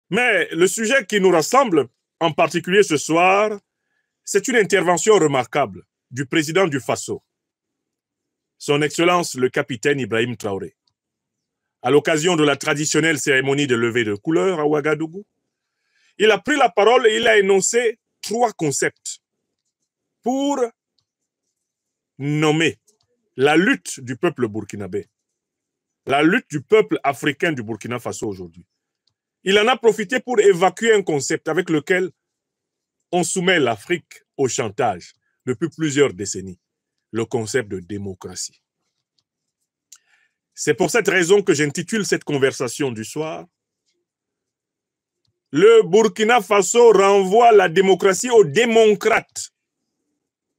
Mais le sujet qui nous rassemble, en particulier ce soir, c'est une intervention remarquable du président du Faso, son Excellence le capitaine Ibrahim Traoré. À l'occasion de la traditionnelle cérémonie de levée de couleur à Ouagadougou, il a pris la parole et il a énoncé 3 concepts pour nommer la lutte du peuple burkinabé, la lutte du peuple africain du Burkina Faso aujourd'hui. Il en a profité pour évacuer un concept avec lequel on soumet l'Afrique au chantage depuis plusieurs décennies, le concept de démocratie. C'est pour cette raison que j'intitule cette conversation du soir « Le Burkina Faso renvoie la démocratie aux démocrates ».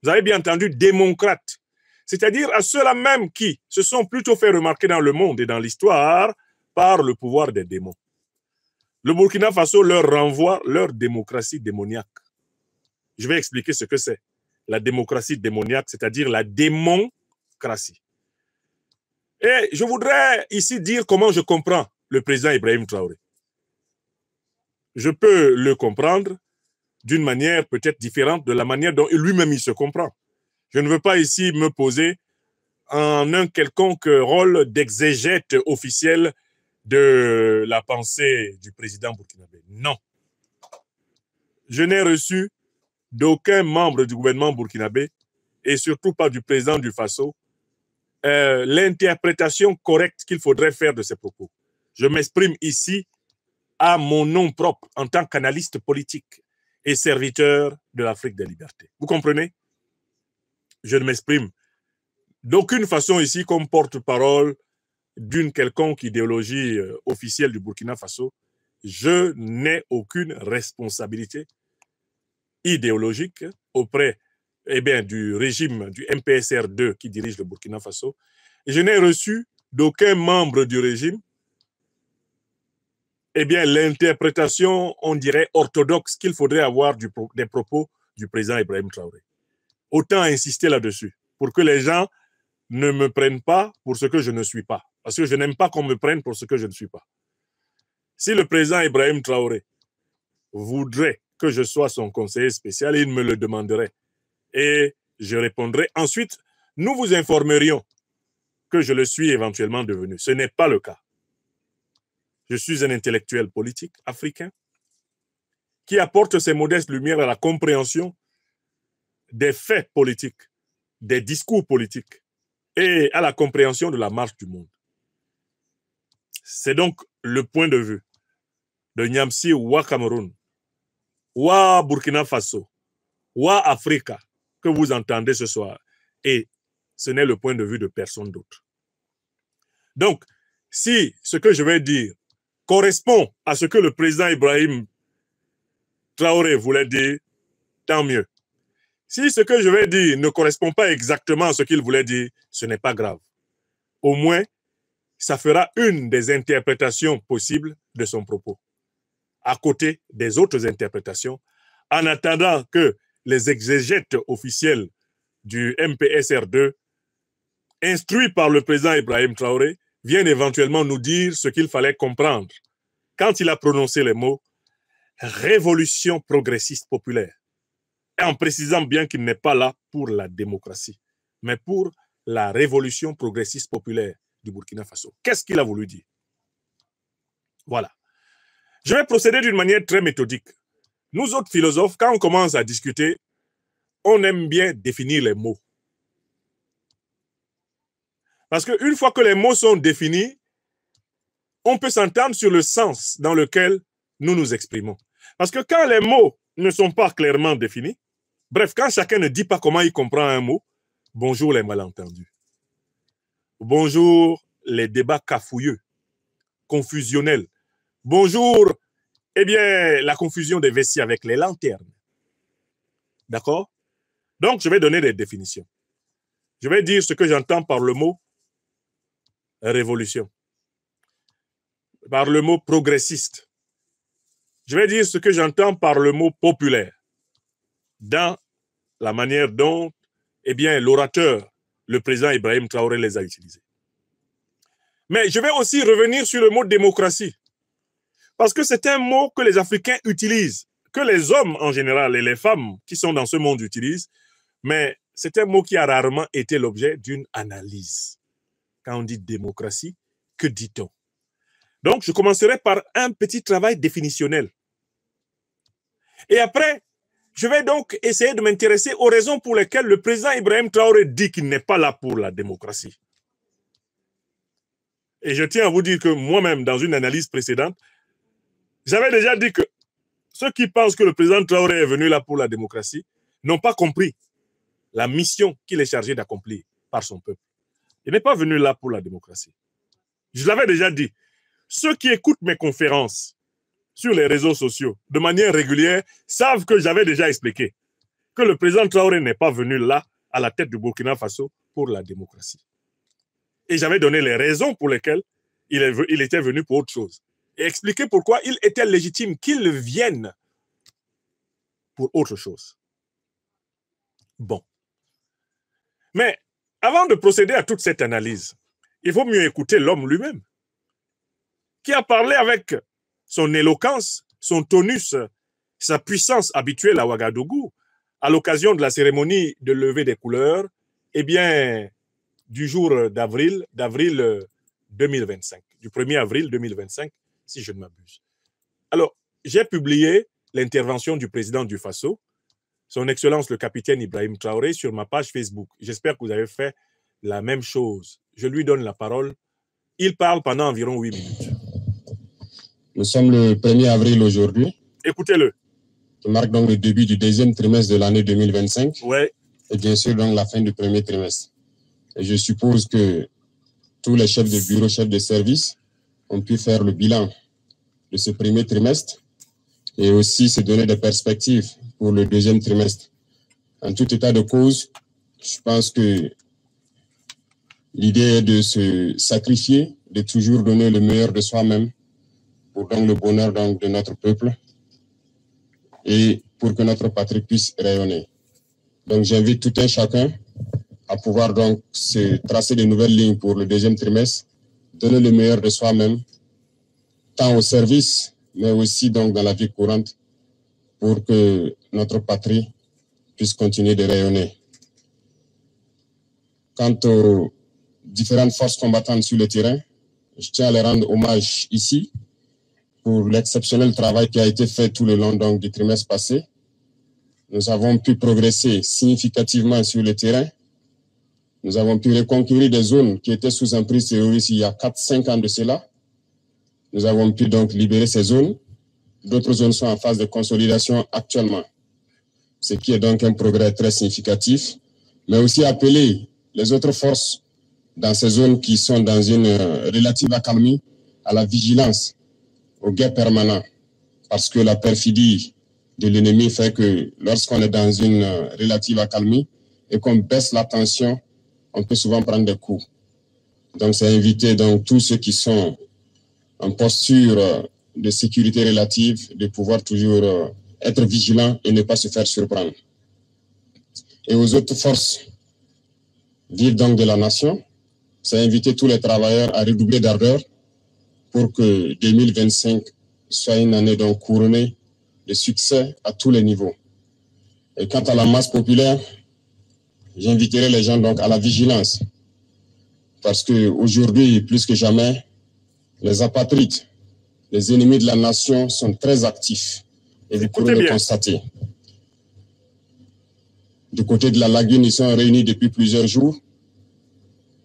Vous avez bien entendu, démocrates. C'est-à-dire à ceux-là même qui se sont plutôt fait remarquer dans le monde et dans l'histoire par le pouvoir des démons. Le Burkina Faso leur renvoie leur démocratie démoniaque. Je vais expliquer ce que c'est. La démocratie démoniaque, c'est-à-dire la démocratie. Et je voudrais ici dire comment je comprends le président Ibrahim Traoré. Je peux le comprendre d'une manière peut-être différente de la manière dont lui-même il se comprend. Je ne veux pas ici me poser en un quelconque rôle d'exégète officiel de la pensée du président burkinabé. Non. Je n'ai reçu d'aucun membre du gouvernement burkinabé et surtout pas du président du Faso l'interprétation correcte qu'il faudrait faire de ces propos. Je m'exprime ici à mon nom propre en tant qu'analyste politique et serviteur de l'Afrique des libertés. Vous comprenez? Je ne m'exprime d'aucune façon ici comme porte-parole d'une quelconque idéologie officielle du Burkina Faso. Je n'ai aucune responsabilité idéologique auprès du régime du MPSR2 qui dirige le Burkina Faso. Et je n'ai reçu d'aucun membre du régime l'interprétation, on dirait, orthodoxe qu'il faudrait avoir des propos du président Ibrahim Traoré. Autant insister là-dessus pour que les gens ne me prennent pas pour ce que je ne suis pas. Parce que je n'aime pas qu'on me prenne pour ce que je ne suis pas. Si le président Ibrahim Traoré voudrait que je sois son conseiller spécial, il me le demanderait. Et je répondrai. Ensuite, nous vous informerions que je le suis éventuellement devenu. Ce n'est pas le cas. Je suis un intellectuel politique africain qui apporte ses modestes lumières à la compréhension des faits politiques, des discours politiques et à la compréhension de la marche du monde. C'est donc le point de vue de Niamsi ou Cameroun, ou Burkina Faso, ou Africa que vous entendez ce soir. Et ce n'est le point de vue de personne d'autre. Donc, si ce que je vais dire correspond à ce que le président Ibrahim Traoré voulait dire, tant mieux. Si ce que je vais dire ne correspond pas exactement à ce qu'il voulait dire, ce n'est pas grave. Au moins, ça fera une des interprétations possibles de son propos, à côté des autres interprétations, en attendant que les exégètes officiels du MPSR2, instruits par le président Ibrahim Traoré, viennent éventuellement nous dire ce qu'il fallait comprendre quand il a prononcé les mots « révolution progressiste populaire », en précisant bien qu'il n'est pas là pour la démocratie, mais pour la révolution progressiste populaire du Burkina Faso. Qu'est-ce qu'il a voulu dire? Voilà. Je vais procéder d'une manière très méthodique. Nous autres philosophes, quand on commence à discuter, on aime bien définir les mots. Parce qu'une fois que les mots sont définis, on peut s'entendre sur le sens dans lequel nous nous exprimons. Parce que quand les mots ne sont pas clairement définis, bref, quand chacun ne dit pas comment il comprend un mot, bonjour les malentendus. Bonjour les débats cafouilleux, confusionnels. Bonjour, la confusion des vessies avec les lanternes. D'accord? Donc, je vais donner des définitions. Je vais dire ce que j'entends par le mot révolution, par le mot progressiste. Je vais dire ce que j'entends par le mot populaire, dans la manière dont l'orateur, le président Ibrahim Traoré, les a utilisés. Mais je vais aussi revenir sur le mot démocratie, Parce que c'est un mot que les Africains utilisent, que les hommes en général et les femmes qui sont dans ce monde utilisent, mais c'est un mot qui a rarement été l'objet d'une analyse. Quand on dit démocratie, que dit-on? Donc, je commencerai par un petit travail définitionnel. Et après, je vais donc essayer de m'intéresser aux raisons pour lesquelles le président Ibrahim Traoré dit qu'il n'est pas là pour la démocratie. Et je tiens à vous dire que moi-même, dans une analyse précédente, j'avais déjà dit que ceux qui pensent que le président Traoré est venu là pour la démocratie n'ont pas compris la mission qu'il est chargé d'accomplir par son peuple. Il n'est pas venu là pour la démocratie. Je l'avais déjà dit. Ceux qui écoutent mes conférences sur les réseaux sociaux de manière régulière savent que j'avais déjà expliqué que le président Traoré n'est pas venu là à la tête du Burkina Faso pour la démocratie. Et j'avais donné les raisons pour lesquelles il était venu pour autre chose. Et expliqué pourquoi il était légitime qu'il vienne pour autre chose. Bon. Mais avant de procéder à toute cette analyse, il faut mieux écouter l'homme lui-même, qui a parlé avec son éloquence, son tonus, sa puissance habituelle à Ouagadougou, à l'occasion de la cérémonie de levée des couleurs, eh bien, du jour d'avril 2025, du 1er avril 2025, si je ne m'abuse. Alors, j'ai publié l'intervention du président du Faso, son Excellence le capitaine Ibrahim Traoré, sur ma page Facebook. J'espère que vous avez fait la même chose. Je lui donne la parole. Il parle pendant environ 8 minutes. Nous sommes le 1er avril aujourd'hui. Écoutez-le. Qui marque donc le début du deuxième trimestre de l'année 2025. Ouais. Et bien sûr, donc la fin du premier trimestre. Et je suppose que tous les chefs de bureau, chefs de service ont pu faire le bilan de ce premier trimestre et aussi se donner des perspectives pour le deuxième trimestre. En tout état de cause, je pense que l'idée est de se sacrifier, de toujours donner le meilleur de soi-même pour donc le bonheur donc de notre peuple et pour que notre patrie puisse rayonner. Donc j'invite tout un chacun à pouvoir donc se tracer de nouvelles lignes pour le deuxième trimestre, donner le meilleur de soi-même, tant au service, mais aussi donc dans la vie courante, pour que notre patrie puisse continuer de rayonner. Quant aux différentes forces combattantes sur le terrain, je tiens à les rendre hommage ici pour l'exceptionnel travail qui a été fait tout le long donc, du trimestre passé. Nous avons pu progresser significativement sur le terrain. Nous avons pu reconquérir des zones qui étaient sous emprise terroriste il y a 4-5 ans de cela. Nous avons pu donc libérer ces zones. D'autres zones sont en phase de consolidation actuellement, ce qui est donc un progrès très significatif, mais aussi appeler les autres forces dans ces zones qui sont dans une relative accalmie à la vigilance, au guet permanent, parce que la perfidie de l'ennemi fait que lorsqu'on est dans une relative accalmie et qu'on baisse la tension, on peut souvent prendre des coups. Donc, c'est inviter donc tous ceux qui sont en posture de sécurité relative de pouvoir toujours être vigilants et ne pas se faire surprendre. Et aux autres forces vives donc de la nation, c'est inviter tous les travailleurs à redoubler d'ardeur pour que 2025 soit une année donc couronnée de succès à tous les niveaux. Et quant à la masse populaire, j'inviterai les gens donc à la vigilance, parce qu'aujourd'hui, plus que jamais, les apatrides, les ennemis de la nation sont très actifs et vous pourrez le constater. Du côté de la lagune, ils sont réunis depuis plusieurs jours.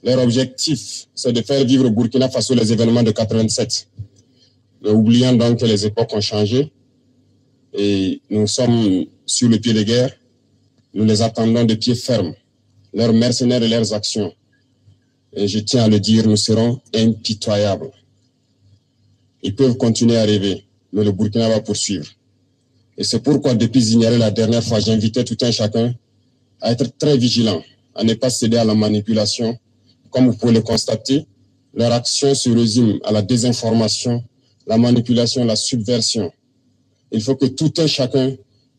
Leur objectif, c'est de faire vivre au Burkina Faso les événements de 87. Mais oubliant donc que les époques ont changé et nous sommes sur le pied de guerre, nous les attendons de pied ferme, leurs mercenaires et leurs actions. Et je tiens à le dire, nous serons impitoyables. Ils peuvent continuer à rêver, mais le Burkina va poursuivre. Et c'est pourquoi, depuis Zignaré la dernière fois, j'invitais tout un chacun à être très vigilant, à ne pas céder à la manipulation. Comme vous pouvez le constater, leur action se résume à la désinformation, la manipulation, la subversion. Il faut que tout un chacun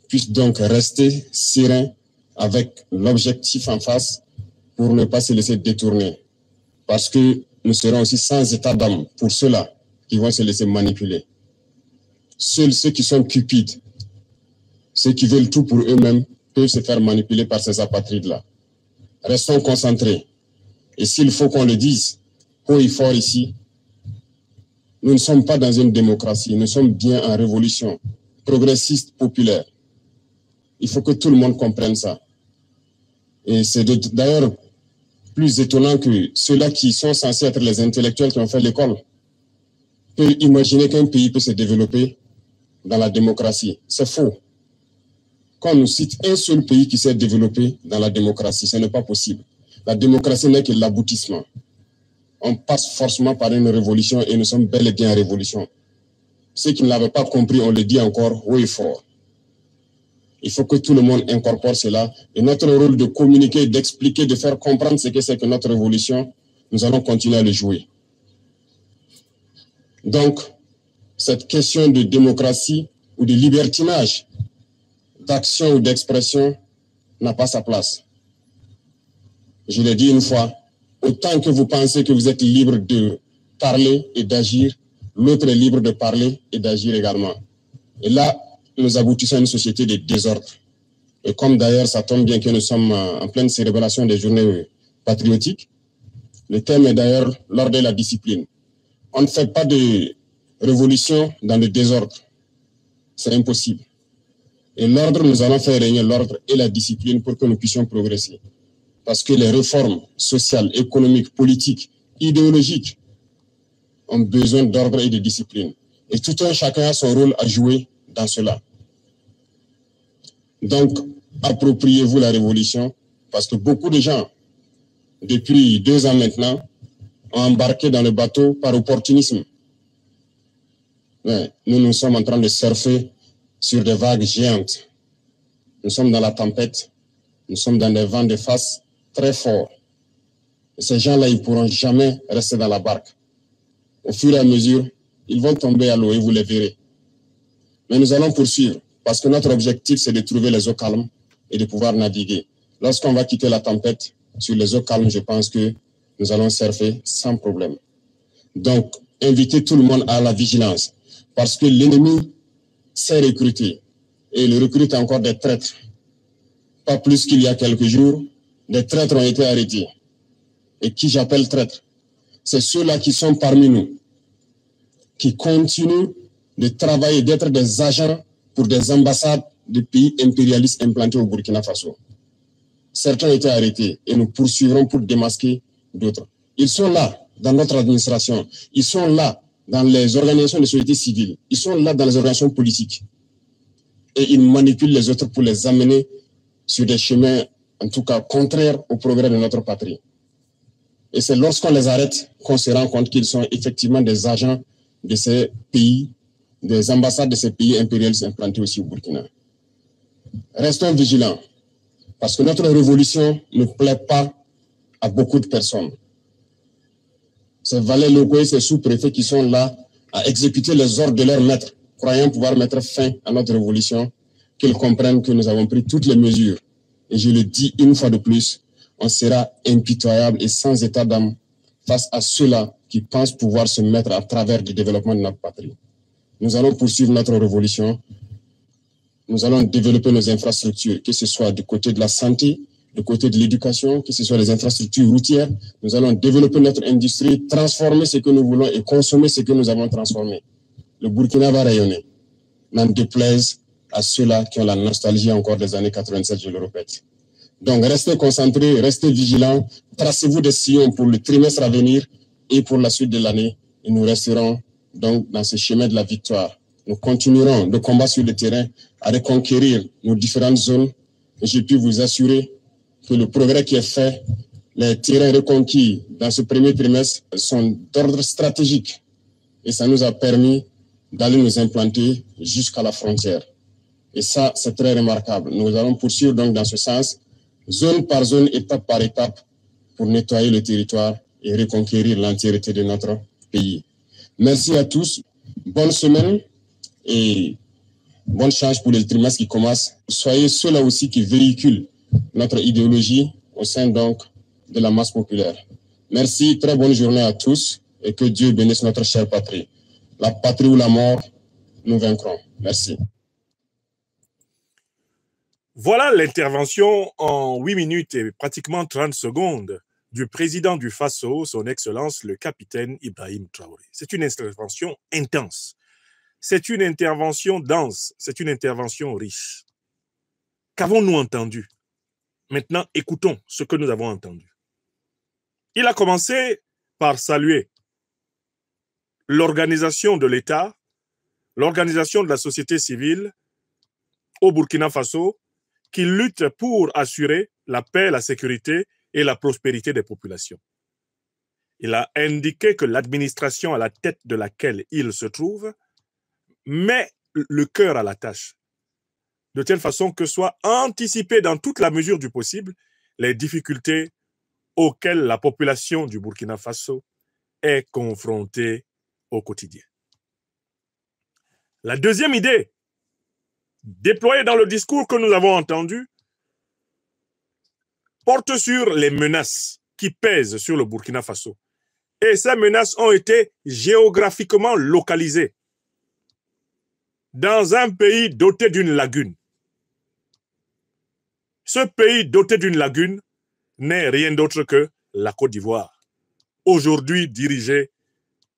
puisse donc rester serein avec l'objectif en face pour ne pas se laisser détourner. Parce que nous serons aussi sans état d'âme pour ceux-là qui vont se laisser manipuler. Seuls ceux qui sont cupides, ceux qui veulent tout pour eux-mêmes, peuvent se faire manipuler par ces apatrides-là. Restons concentrés. Et s'il faut qu'on le dise haut et fort ici, nous ne sommes pas dans une démocratie, nous sommes bien en révolution progressiste populaire. Il faut que tout le monde comprenne ça. Et c'est d'ailleurs plus étonnant que ceux-là qui sont censés être les intellectuels qui ont fait l'école peuvent imaginer qu'un pays peut se développer dans la démocratie. C'est faux. Quand on nous cite un seul pays qui s'est développé dans la démocratie, ce n'est pas possible. La démocratie n'est que l'aboutissement. On passe forcément par une révolution et nous sommes bel et bien en révolution. Ceux qui ne l'avaient pas compris, on le dit encore haut et fort. Il faut que tout le monde incorpore cela. Et notre rôle de communiquer, d'expliquer, de faire comprendre ce que c'est que notre révolution, nous allons continuer à le jouer. Donc, cette question de démocratie ou de libertinage, d'action ou d'expression n'a pas sa place. Je l'ai dit une fois, autant que vous pensez que vous êtes libre de parler et d'agir, l'autre est libre de parler et d'agir également. Et là, nous aboutissons à une société de désordre. Et comme d'ailleurs, ça tombe bien que nous sommes en pleine célébration des journées patriotiques, le thème est d'ailleurs l'ordre et la discipline. On ne fait pas de révolution dans le désordre. C'est impossible. Et l'ordre, nous allons faire régner l'ordre et la discipline pour que nous puissions progresser. Parce que les réformes sociales, économiques, politiques, idéologiques ont besoin d'ordre et de discipline. Et tout un chacun a son rôle à jouer dans cela. Donc, appropriez-vous la révolution, parce que beaucoup de gens, depuis 2 ans maintenant, ont embarqué dans le bateau par opportunisme. Mais nous sommes en train de surfer sur des vagues géantes. Nous sommes dans la tempête, nous sommes dans des vents de face très forts. Et ces gens-là, ils ne pourront jamais rester dans la barque. Au fur et à mesure, ils vont tomber à l'eau et vous les verrez. Mais nous allons poursuivre, parce que notre objectif, c'est de trouver les eaux calmes et de pouvoir naviguer. Lorsqu'on va quitter la tempête, sur les eaux calmes, je pense que nous allons surfer sans problème. Donc, invitez tout le monde à la vigilance, parce que l'ennemi s'est recruté, et il recrute encore des traîtres. Pas plus qu'il y a quelques jours, des traîtres ont été arrêtés. Et qui j'appelle traîtres? C'est ceux-là qui sont parmi nous, qui continuent de travailler, d'être des agents pour des ambassades de pays impérialistes implantés au Burkina Faso. Certains ont été arrêtés et nous poursuivrons pour démasquer d'autres. Ils sont là dans notre administration, ils sont là dans les organisations de société civile, ils sont là dans les organisations politiques. Et ils manipulent les autres pour les amener sur des chemins, en tout cas, contraires au progrès de notre patrie. Et c'est lorsqu'on les arrête qu'on se rend compte qu'ils sont effectivement des agents de ces pays, des ambassades de ces pays impérialistes implantés aussi au Burkina. Restons vigilants, parce que notre révolution ne plaît pas à beaucoup de personnes. Ces valets locaux et ces sous-préfets qui sont là à exécuter les ordres de leurs maîtres, croyant pouvoir mettre fin à notre révolution, qu'ils comprennent que nous avons pris toutes les mesures. Et je le dis une fois de plus, on sera impitoyable et sans état d'âme face à ceux-là qui pensent pouvoir se mettre à travers du développement de notre patrie. Nous allons poursuivre notre révolution. Nous allons développer nos infrastructures, que ce soit du côté de la santé, du côté de l'éducation, que ce soit les infrastructures routières. Nous allons développer notre industrie, transformer ce que nous voulons et consommer ce que nous avons transformé. Le Burkina va rayonner. N'en déplaise à ceux-là qui ont la nostalgie encore des années 87, je le répète. Donc, restez concentrés, restez vigilants, tracez-vous des sillons pour le trimestre à venir et pour la suite de l'année. Et nous resterons donc dans ce chemin de la victoire. Nous continuerons de combattre sur le terrain à reconquérir nos différentes zones. Et je puis vous assurer que le progrès qui est fait, les terrains reconquis dans ce premier trimestre sont d'ordre stratégique. Et ça nous a permis d'aller nous implanter jusqu'à la frontière. Et ça, c'est très remarquable. Nous allons poursuivre donc dans ce sens, zone par zone, étape par étape, pour nettoyer le territoire et reconquérir l'entièreté de notre pays. Merci à tous. Bonne semaine et bonne chance pour le trimestre qui commence. Soyez ceux-là aussi qui véhiculent notre idéologie au sein donc de la masse populaire. Merci, très bonne journée à tous et que Dieu bénisse notre chère patrie. La patrie ou la mort, nous vaincrons. Merci. Voilà l'intervention en 8 minutes et pratiquement 30 secondes du président du Faso, son Excellence le capitaine Ibrahim Traoré. C'est une intervention intense, c'est une intervention dense, c'est une intervention riche. Qu'avons-nous entendu? Maintenant, écoutons ce que nous avons entendu. Il a commencé par saluer l'organisation de l'État, l'organisation de la société civile au Burkina Faso, qui lutte pour assurer la paix, la sécurité et la prospérité des populations. Il a indiqué que l'administration à la tête de laquelle il se trouve met le cœur à la tâche, de telle façon que soient anticipées dans toute la mesure du possible les difficultés auxquelles la population du Burkina Faso est confrontée au quotidien. La deuxième idée, déployée dans le discours que nous avons entendu, porte sur les menaces qui pèsent sur le Burkina Faso. Et ces menaces ont été géographiquement localisées dans un pays doté d'une lagune. Ce pays doté d'une lagune n'est rien d'autre que la Côte d'Ivoire, aujourd'hui dirigée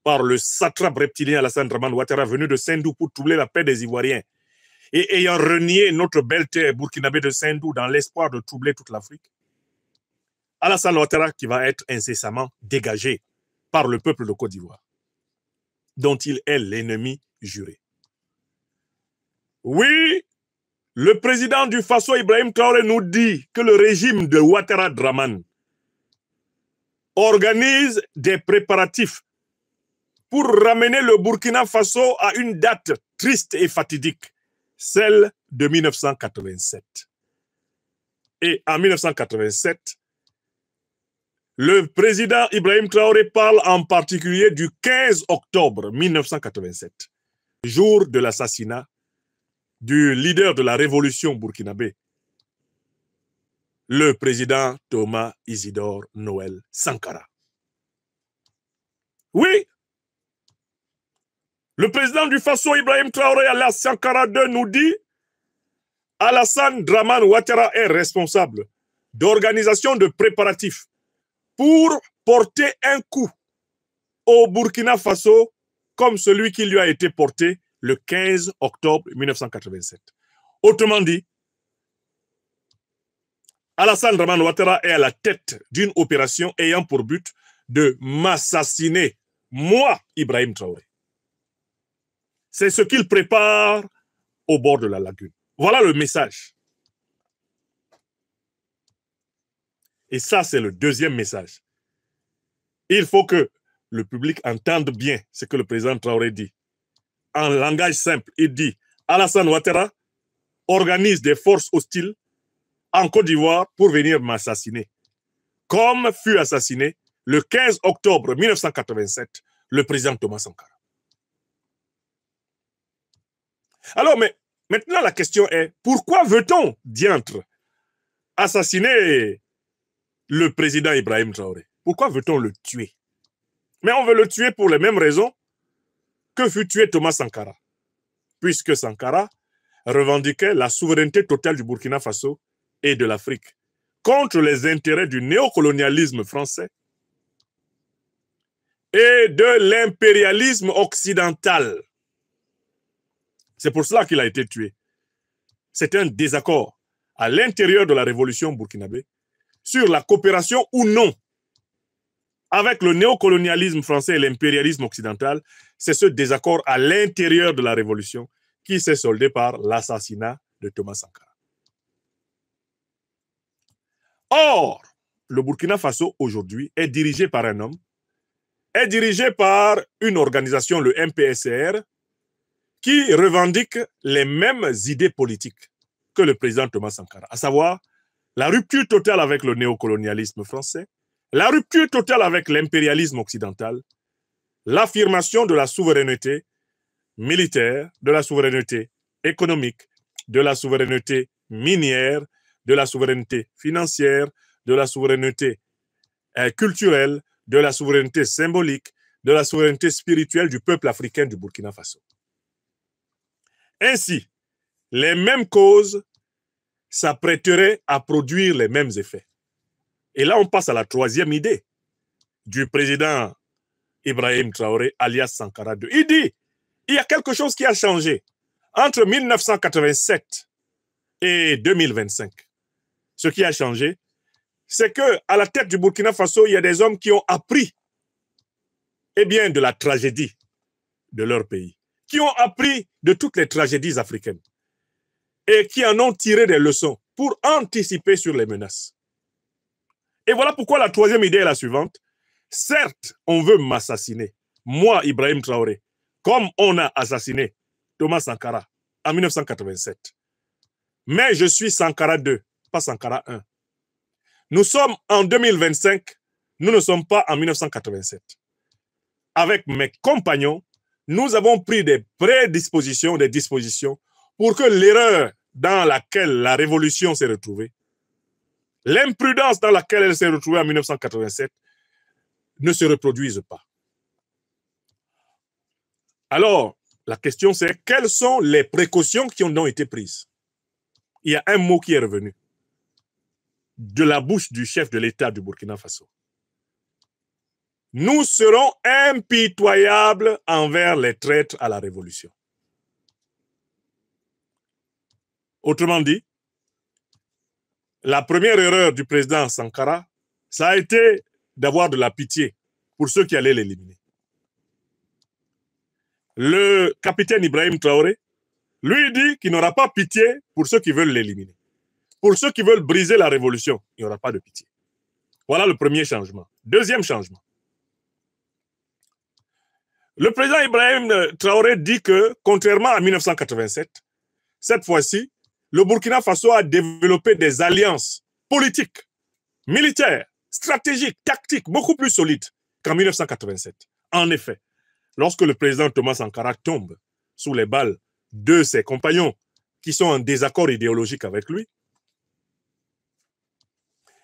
par le satrape reptilien Alassane Dramane Ouattara, venu de Sendou pour troubler la paix des Ivoiriens, et ayant renié notre belle terre burkinabé de Sendou dans l'espoir de troubler toute l'Afrique. Alassane Ouattara qui va être incessamment dégagé par le peuple de Côte d'Ivoire, dont il est l'ennemi juré. Oui, le président du Faso, Ibrahim Traoré, nous dit que le régime de Ouattara Dramane organise des préparatifs pour ramener le Burkina Faso à une date triste et fatidique, celle de 1987. Et en 1987, le président Ibrahim Traoré parle en particulier du 15 octobre 1987, jour de l'assassinat du leader de la révolution burkinabé, le président Thomas Isidore Noël Sankara. Oui, le président du Faso, Ibrahim Traoré alias Sankara II, nous dit Alassane Dramane Ouattara est responsable d'organisation de préparatifs pour porter un coup au Burkina Faso comme celui qui lui a été porté le 15 octobre 1987. Autrement dit, Alassane Dramane Ouattara est à la tête d'une opération ayant pour but de m'assassiner, moi, Ibrahim Traoré. C'est ce qu'il prépare au bord de la lagune. Voilà le message. Et ça, c'est le deuxième message. Il faut que le public entende bien ce que le président Traoré dit. En langage simple, il dit Alassane Ouattara organise des forces hostiles en Côte d'Ivoire pour venir m'assassiner. Comme fut assassiné le 15 octobre 1987 le président Thomas Sankara. Alors, mais maintenant la question est, pourquoi veut-on, diantre, assassiner le président Ibrahim Traoré? Pourquoi veut-on le tuer? Mais on veut le tuer pour les mêmes raisons que fut tué Thomas Sankara, puisque Sankara revendiquait la souveraineté totale du Burkina Faso et de l'Afrique contre les intérêts du néocolonialisme français et de l'impérialisme occidental. C'est pour cela qu'il a été tué. C'est un désaccord à l'intérieur de la révolution burkinabé sur la coopération ou non avec le néocolonialisme français et l'impérialisme occidental. C'est ce désaccord à l'intérieur de la révolution qui s'est soldé par l'assassinat de Thomas Sankara. Or, le Burkina Faso aujourd'hui est dirigé par un homme, est dirigé par une organisation, le MPSR, qui revendique les mêmes idées politiques que le président Thomas Sankara, à savoir la rupture totale avec le néocolonialisme français, la rupture totale avec l'impérialisme occidental, l'affirmation de la souveraineté militaire, de la souveraineté économique, de la souveraineté minière, de la souveraineté financière, de la souveraineté culturelle, de la souveraineté symbolique, de la souveraineté spirituelle du peuple africain du Burkina Faso. Ainsi, les mêmes causes s'apprêteraient à produire les mêmes effets. Et là, on passe à la troisième idée du président Ibrahim Traoré, alias Sankara II. Il dit, il y a quelque chose qui a changé entre 1987 et 2025. Ce qui a changé, c'est qu'à la tête du Burkina Faso, il y a des hommes qui ont appris de la tragédie de leur pays, qui ont appris de toutes les tragédies africaines et qui en ont tiré des leçons pour anticiper sur les menaces. Et voilà pourquoi la troisième idée est la suivante. Certes, on veut m'assassiner, moi, Ibrahim Traoré, comme on a assassiné Thomas Sankara en 1987. Mais je suis Sankara II, pas Sankara I. Nous sommes en 2025, nous ne sommes pas en 1987. Avec mes compagnons, nous avons pris des prédispositions, des dispositions pour que l'erreur dans laquelle la révolution s'est retrouvée, l'imprudence dans laquelle elle s'est retrouvée en 1987, ne se reproduise pas. Alors, la question c'est, quelles sont les précautions qui ont été prises? Il y a un mot qui est revenu de la bouche du chef de l'État du Burkina Faso. Nous serons impitoyables envers les traîtres à la révolution. Autrement dit, la première erreur du président Sankara, ça a été d'avoir de la pitié pour ceux qui allaient l'éliminer. Le capitaine Ibrahim Traoré, lui dit qu'il n'aura pas pitié pour ceux qui veulent l'éliminer. Pour ceux qui veulent briser la révolution, il n'y aura pas de pitié. Voilà le premier changement. Deuxième changement. Le président Ibrahim Traoré dit que, contrairement à 1987, cette fois-ci, le Burkina Faso a développé des alliances politiques, militaires, stratégiques, tactiques, beaucoup plus solides qu'en 1987. En effet, lorsque le président Thomas Sankara tombe sous les balles de ses compagnons qui sont en désaccord idéologique avec lui,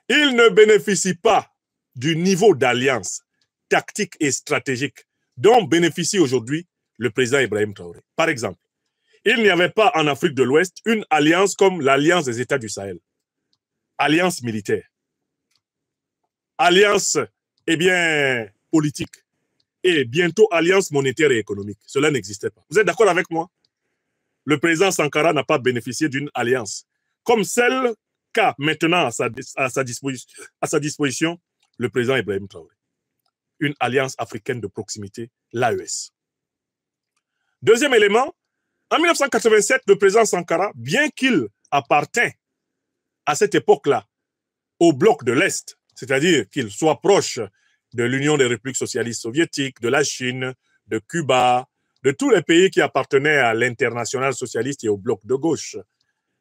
il ne bénéficie pas du niveau d'alliance tactique et stratégique dont bénéficie aujourd'hui le président Ibrahim Traoré. Par exemple, il n'y avait pas en Afrique de l'Ouest une alliance comme l'Alliance des États du Sahel. Alliance militaire. Alliance, politique. Et bientôt, alliance monétaire et économique. Cela n'existait pas. Vous êtes d'accord avec moi? Le président Sankara n'a pas bénéficié d'une alliance comme celle qu'a maintenant à sa disposition le président Ibrahim Traoré. Une alliance africaine de proximité, l'AES. Deuxième élément, en 1987, le président Sankara, bien qu'il appartint à cette époque-là au bloc de l'Est, c'est-à-dire qu'il soit proche de l'Union des républiques socialistes soviétiques, de la Chine, de Cuba, de tous les pays qui appartenaient à l'international socialiste et au bloc de gauche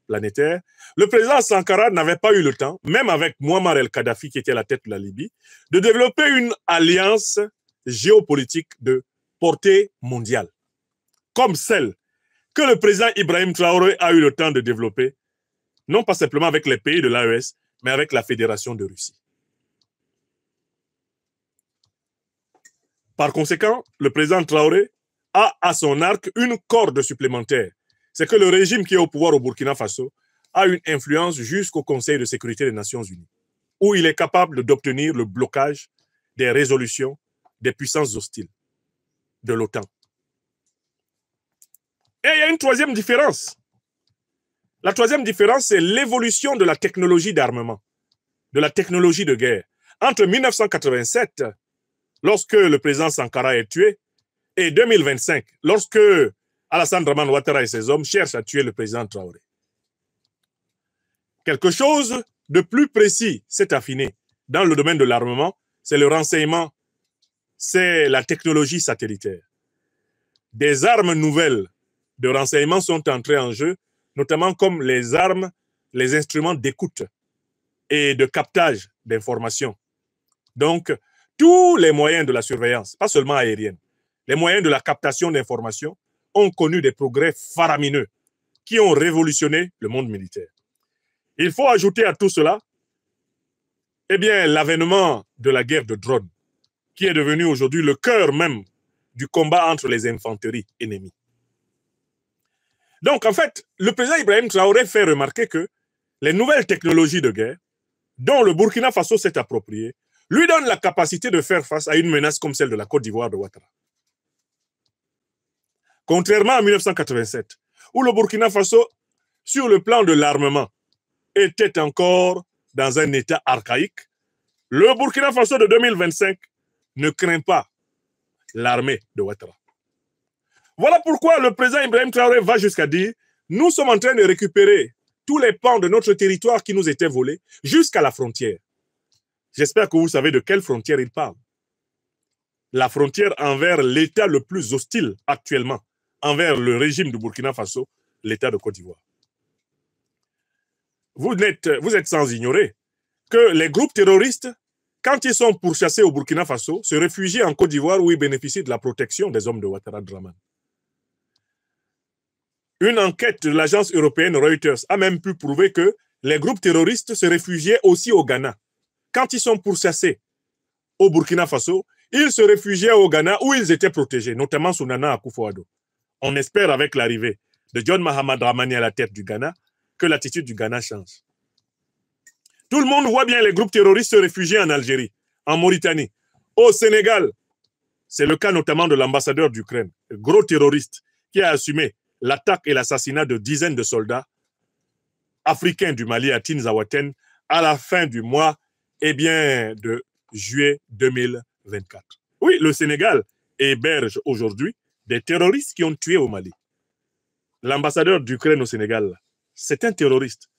planétaire, le président Sankara n'avait pas eu le temps, même avec Muammar el-Kadhafi qui était à la tête de la Libye, de développer une alliance géopolitique de portée mondiale, comme celle que le président Ibrahim Traoré a eu le temps de développer, non pas simplement avec les pays de l'AES, mais avec la Fédération de Russie. Par conséquent, le président Traoré a à son arc une corde supplémentaire. C'est que le régime qui est au pouvoir au Burkina Faso a une influence jusqu'au Conseil de sécurité des Nations Unies, où il est capable d'obtenir le blocage des résolutions des puissances hostiles de l'OTAN. Et il y a une troisième différence. La troisième différence, c'est l'évolution de la technologie d'armement, de la technologie de guerre. Entre 1987, lorsque le président Sankara est tué, et 2025, lorsque Alassane Dramane Ouattara et ses hommes cherchent à tuer le président Traoré. Quelque chose de plus précis s'est affiné dans le domaine de l'armement, c'est le renseignement, c'est la technologie satellitaire. Des armes nouvelles de renseignement sont entrées en jeu, notamment comme les armes, les instruments d'écoute et de captage d'informations. Donc, tous les moyens de la surveillance, pas seulement aérienne, les moyens de la captation d'informations ont connu des progrès faramineux qui ont révolutionné le monde militaire. Il faut ajouter à tout cela l'avènement de la guerre de drones, qui est devenue aujourd'hui le cœur même du combat entre les infanteries ennemies. Donc, en fait, le président Ibrahim Traoré fait remarquer que les nouvelles technologies de guerre, dont le Burkina Faso s'est approprié, lui donnent la capacité de faire face à une menace comme celle de la Côte d'Ivoire de Ouattara. Contrairement à 1987, où le Burkina Faso, sur le plan de l'armement, était encore dans un état archaïque, le Burkina Faso de 2025 ne craint pas l'armée de Ouattara. Voilà pourquoi le président Ibrahim Traoré va jusqu'à dire « Nous sommes en train de récupérer tous les pans de notre territoire qui nous étaient volés jusqu'à la frontière. » J'espère que vous savez de quelle frontière il parle. La frontière envers l'État le plus hostile actuellement, envers le régime du Burkina Faso, l'État de Côte d'Ivoire. Vous êtes sans ignorer que les groupes terroristes, quand ils sont pourchassés au Burkina Faso, se réfugient en Côte d'Ivoire où ils bénéficient de la protection des hommes de Ouattara Draman. Une enquête de l'agence européenne Reuters a même pu prouver que les groupes terroristes se réfugiaient aussi au Ghana. Quand ils sont pourchassés au Burkina Faso, ils se réfugiaient au Ghana où ils étaient protégés, notamment sous Nana Akufo-Addo. On espère avec l'arrivée de John Mahamad Dramani à la tête du Ghana que l'attitude du Ghana change. Tout le monde voit bien les groupes terroristes se réfugier en Algérie, en Mauritanie, au Sénégal. C'est le cas notamment de l'ambassadeur d'Ukraine, gros terroriste, qui a assumé l'attaque et l'assassinat de dizaines de soldats africains du Mali à Tinzaouaten à la fin du mois de juillet 2024. Oui, le Sénégal héberge aujourd'hui des terroristes qui ont tué au Mali. L'ambassadeur d'Ukraine au Sénégal, c'est un terroriste.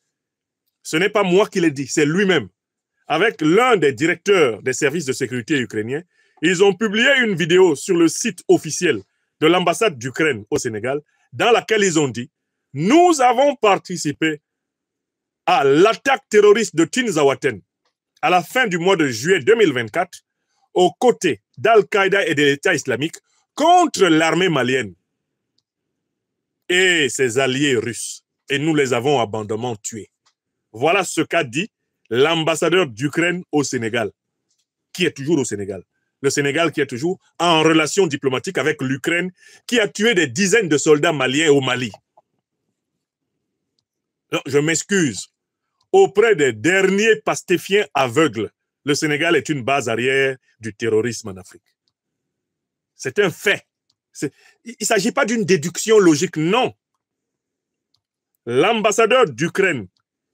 Ce n'est pas moi qui l'ai dit, c'est lui-même. Avec l'un des directeurs des services de sécurité ukrainiens, ils ont publié une vidéo sur le site officiel de l'ambassade d'Ukraine au Sénégal dans laquelle ils ont dit « Nous avons participé à l'attaque terroriste de Tinzaouaten à la fin du mois de juillet 2024 aux côtés d'Al-Qaïda et de l'État islamique contre l'armée malienne et ses alliés russes. Et nous les avons abondamment tués. » Voilà ce qu'a dit l'ambassadeur d'Ukraine au Sénégal, qui est toujours au Sénégal. Le Sénégal qui est toujours en relation diplomatique avec l'Ukraine, qui a tué des dizaines de soldats maliens au Mali. Non, je m'excuse. Auprès des derniers pastéfiens aveugles, le Sénégal est une base arrière du terrorisme en Afrique. C'est un fait. Il ne s'agit pas d'une déduction logique, non. L'ambassadeur d'Ukraine,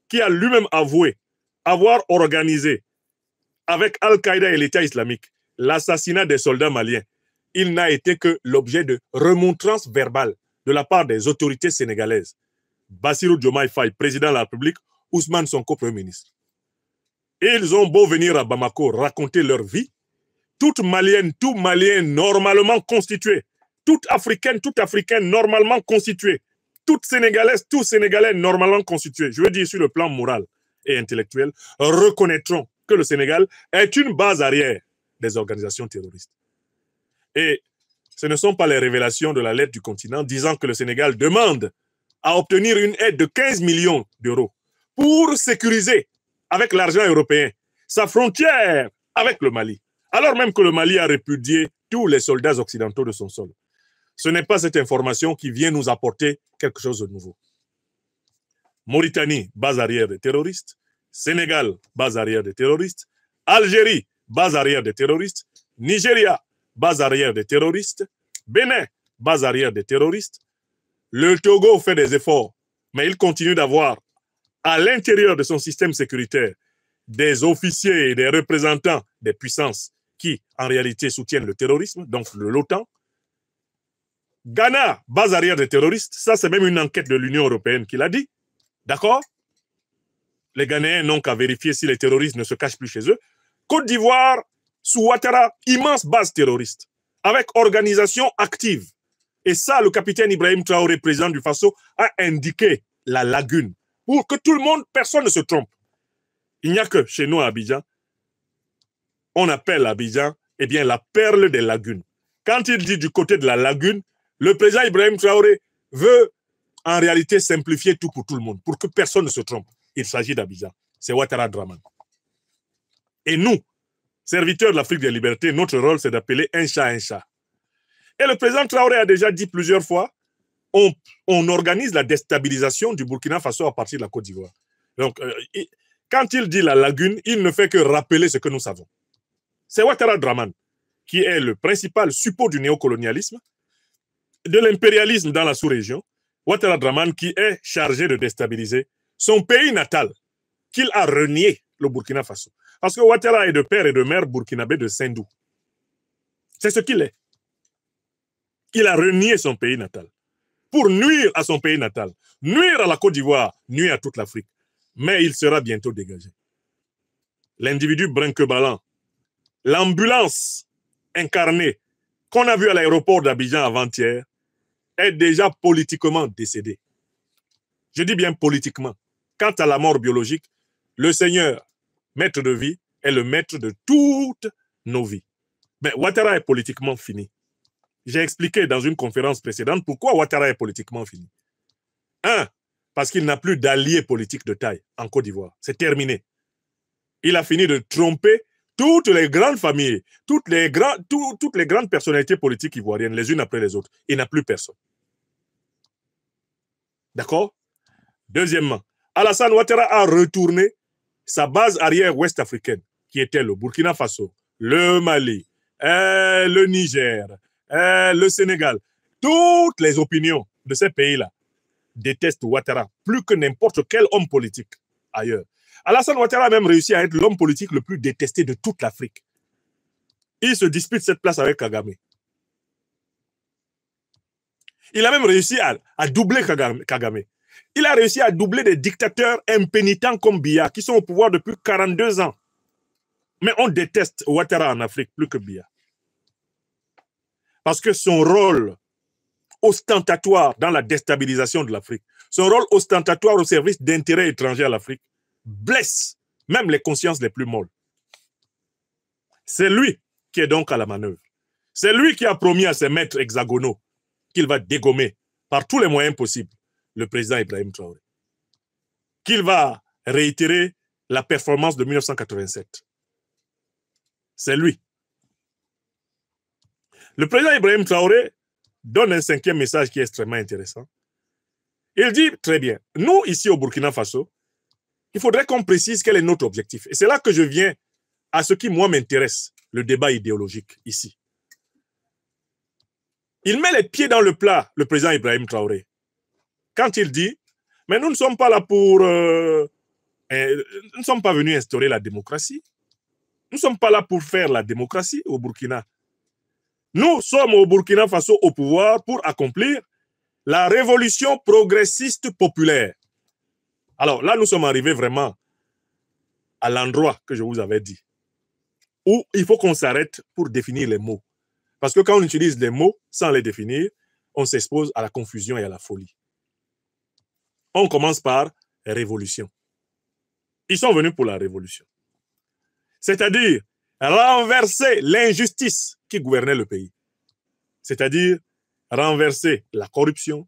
qui a lui-même avoué avoir organisé avec Al-Qaïda et l'État islamique l'assassinat des soldats maliens, il n'a été que l'objet de remontrances verbales de la part des autorités sénégalaises. Bassirou Diomaye Faye, président de la République, Ousmane Sonko, Premier ministre. Et ils ont beau venir à Bamako raconter leur vie, toute malienne, tout malien normalement constitué, toute africaine normalement constituée, toute sénégalaise, tout sénégalais normalement constitué, je veux dire sur le plan moral et intellectuel, reconnaîtront que le Sénégal est une base arrière des organisations terroristes. Et ce ne sont pas les révélations de la lettre du continent disant que le Sénégal demande à obtenir une aide de 15 millions d'euros pour sécuriser, avec l'argent européen, sa frontière avec le Mali, alors même que le Mali a répudié tous les soldats occidentaux de son sol. Ce n'est pas cette information qui vient nous apporter quelque chose de nouveau. Mauritanie, base arrière des terroristes. Sénégal, base arrière des terroristes. Algérie, base arrière des terroristes. Nigeria, base arrière des terroristes. Bénin, base arrière des terroristes. Le Togo fait des efforts, mais il continue d'avoir à l'intérieur de son système sécuritaire des officiers et des représentants des puissances qui, en réalité, soutiennent le terrorisme, donc l'OTAN. Ghana, base arrière des terroristes, ça c'est même une enquête de l'Union européenne qui l'a dit. D'accord? Les Ghanéens n'ont qu'à vérifier si les terroristes ne se cachent plus chez eux. Côte d'Ivoire, sous Ouattara, immense base terroriste, avec organisation active. Et ça, le capitaine Ibrahim Traoré, président du Faso, a indiqué la lagune. Pour que tout le monde, personne ne se trompe. Il n'y a que chez nous à Abidjan, on appelle Abidjan, eh bien, la perle des lagunes. Quand il dit du côté de la lagune, le président Ibrahim Traoré veut en réalité simplifier tout pour tout le monde, pour que personne ne se trompe. Il s'agit d'Abidjan. C'est Ouattara Draman. Et nous, serviteurs de l'Afrique des libertés, notre rôle, c'est d'appeler un chat un chat. Et le président Traoré a déjà dit plusieurs fois on organise la déstabilisation du Burkina Faso à partir de la Côte d'Ivoire. Donc, quand il dit la lagune, il ne fait que rappeler ce que nous savons. C'est Ouattara Draman qui est le principal support du néocolonialisme, de l'impérialisme dans la sous-région. Ouattara Draman qui est chargé de déstabiliser son pays natal, qu'il a renié, le Burkina Faso. Parce que Ouattara est de père et de mère burkinabé de Sendou. C'est ce qu'il est. Il a renié son pays natal pour nuire à son pays natal, nuire à la Côte d'Ivoire, nuire à toute l'Afrique. Mais il sera bientôt dégagé. L'individu brinque-ballant, l'ambulance incarnée qu'on a vue à l'aéroport d'Abidjan avant-hier est déjà politiquement décédée. Je dis bien politiquement. Quant à la mort biologique, le Seigneur, maître de vie, est le maître de toutes nos vies. Mais Ouattara est politiquement fini. J'ai expliqué dans une conférence précédente pourquoi Ouattara est politiquement fini. Un, parce qu'il n'a plus d'alliés politiques de taille en Côte d'Ivoire. C'est terminé. Il a fini de tromper toutes les grandes familles, toutes les grandes personnalités politiques ivoiriennes, les unes après les autres. Il n'a plus personne. D'accord? Deuxièmement, Alassane Ouattara a retourné sa base arrière ouest-africaine, qui était le Burkina Faso, le Mali, le Niger, le Sénégal. Toutes les opinions de ces pays-là détestent Ouattara plus que n'importe quel homme politique ailleurs. Alassane Ouattara a même réussi à être l'homme politique le plus détesté de toute l'Afrique. Il se dispute cette place avec Kagame. Il a même réussi à doubler Kagame. Il a réussi à doubler des dictateurs impénitents comme Biya, qui sont au pouvoir depuis 42 ans. Mais on déteste Ouattara en Afrique plus que Biya. Parce que son rôle ostentatoire dans la déstabilisation de l'Afrique, son rôle ostentatoire au service d'intérêts étrangers à l'Afrique, blesse même les consciences les plus molles. C'est lui qui est donc à la manœuvre. C'est lui qui a promis à ses maîtres hexagonaux qu'il va dégommer par tous les moyens possibles le président Ibrahim Traoré. Qu'il va réitérer la performance de 1987. C'est lui. Le président Ibrahim Traoré donne un cinquième message qui est extrêmement intéressant. Il dit très bien, nous ici au Burkina Faso, il faudrait qu'on précise quel est notre objectif. Et c'est là que je viens à ce qui, moi, m'intéresse, le débat idéologique ici. Il met les pieds dans le plat, le président Ibrahim Traoré, quand il dit, mais nous ne sommes pas là pour... nous ne sommes pas venus instaurer la démocratie. Nous ne sommes pas là pour faire la démocratie au Burkina. Nous sommes au Burkina Faso au pouvoir pour accomplir la révolution progressiste populaire. Alors là, nous sommes arrivés vraiment à l'endroit que je vous avais dit, où il faut qu'on s'arrête pour définir les mots. Parce que quand on utilise les mots sans les définir, on s'expose à la confusion et à la folie. On commence par révolution. Ils sont venus pour la révolution. C'est-à-dire renverser l'injustice qui gouvernait le pays. C'est-à-dire renverser la corruption,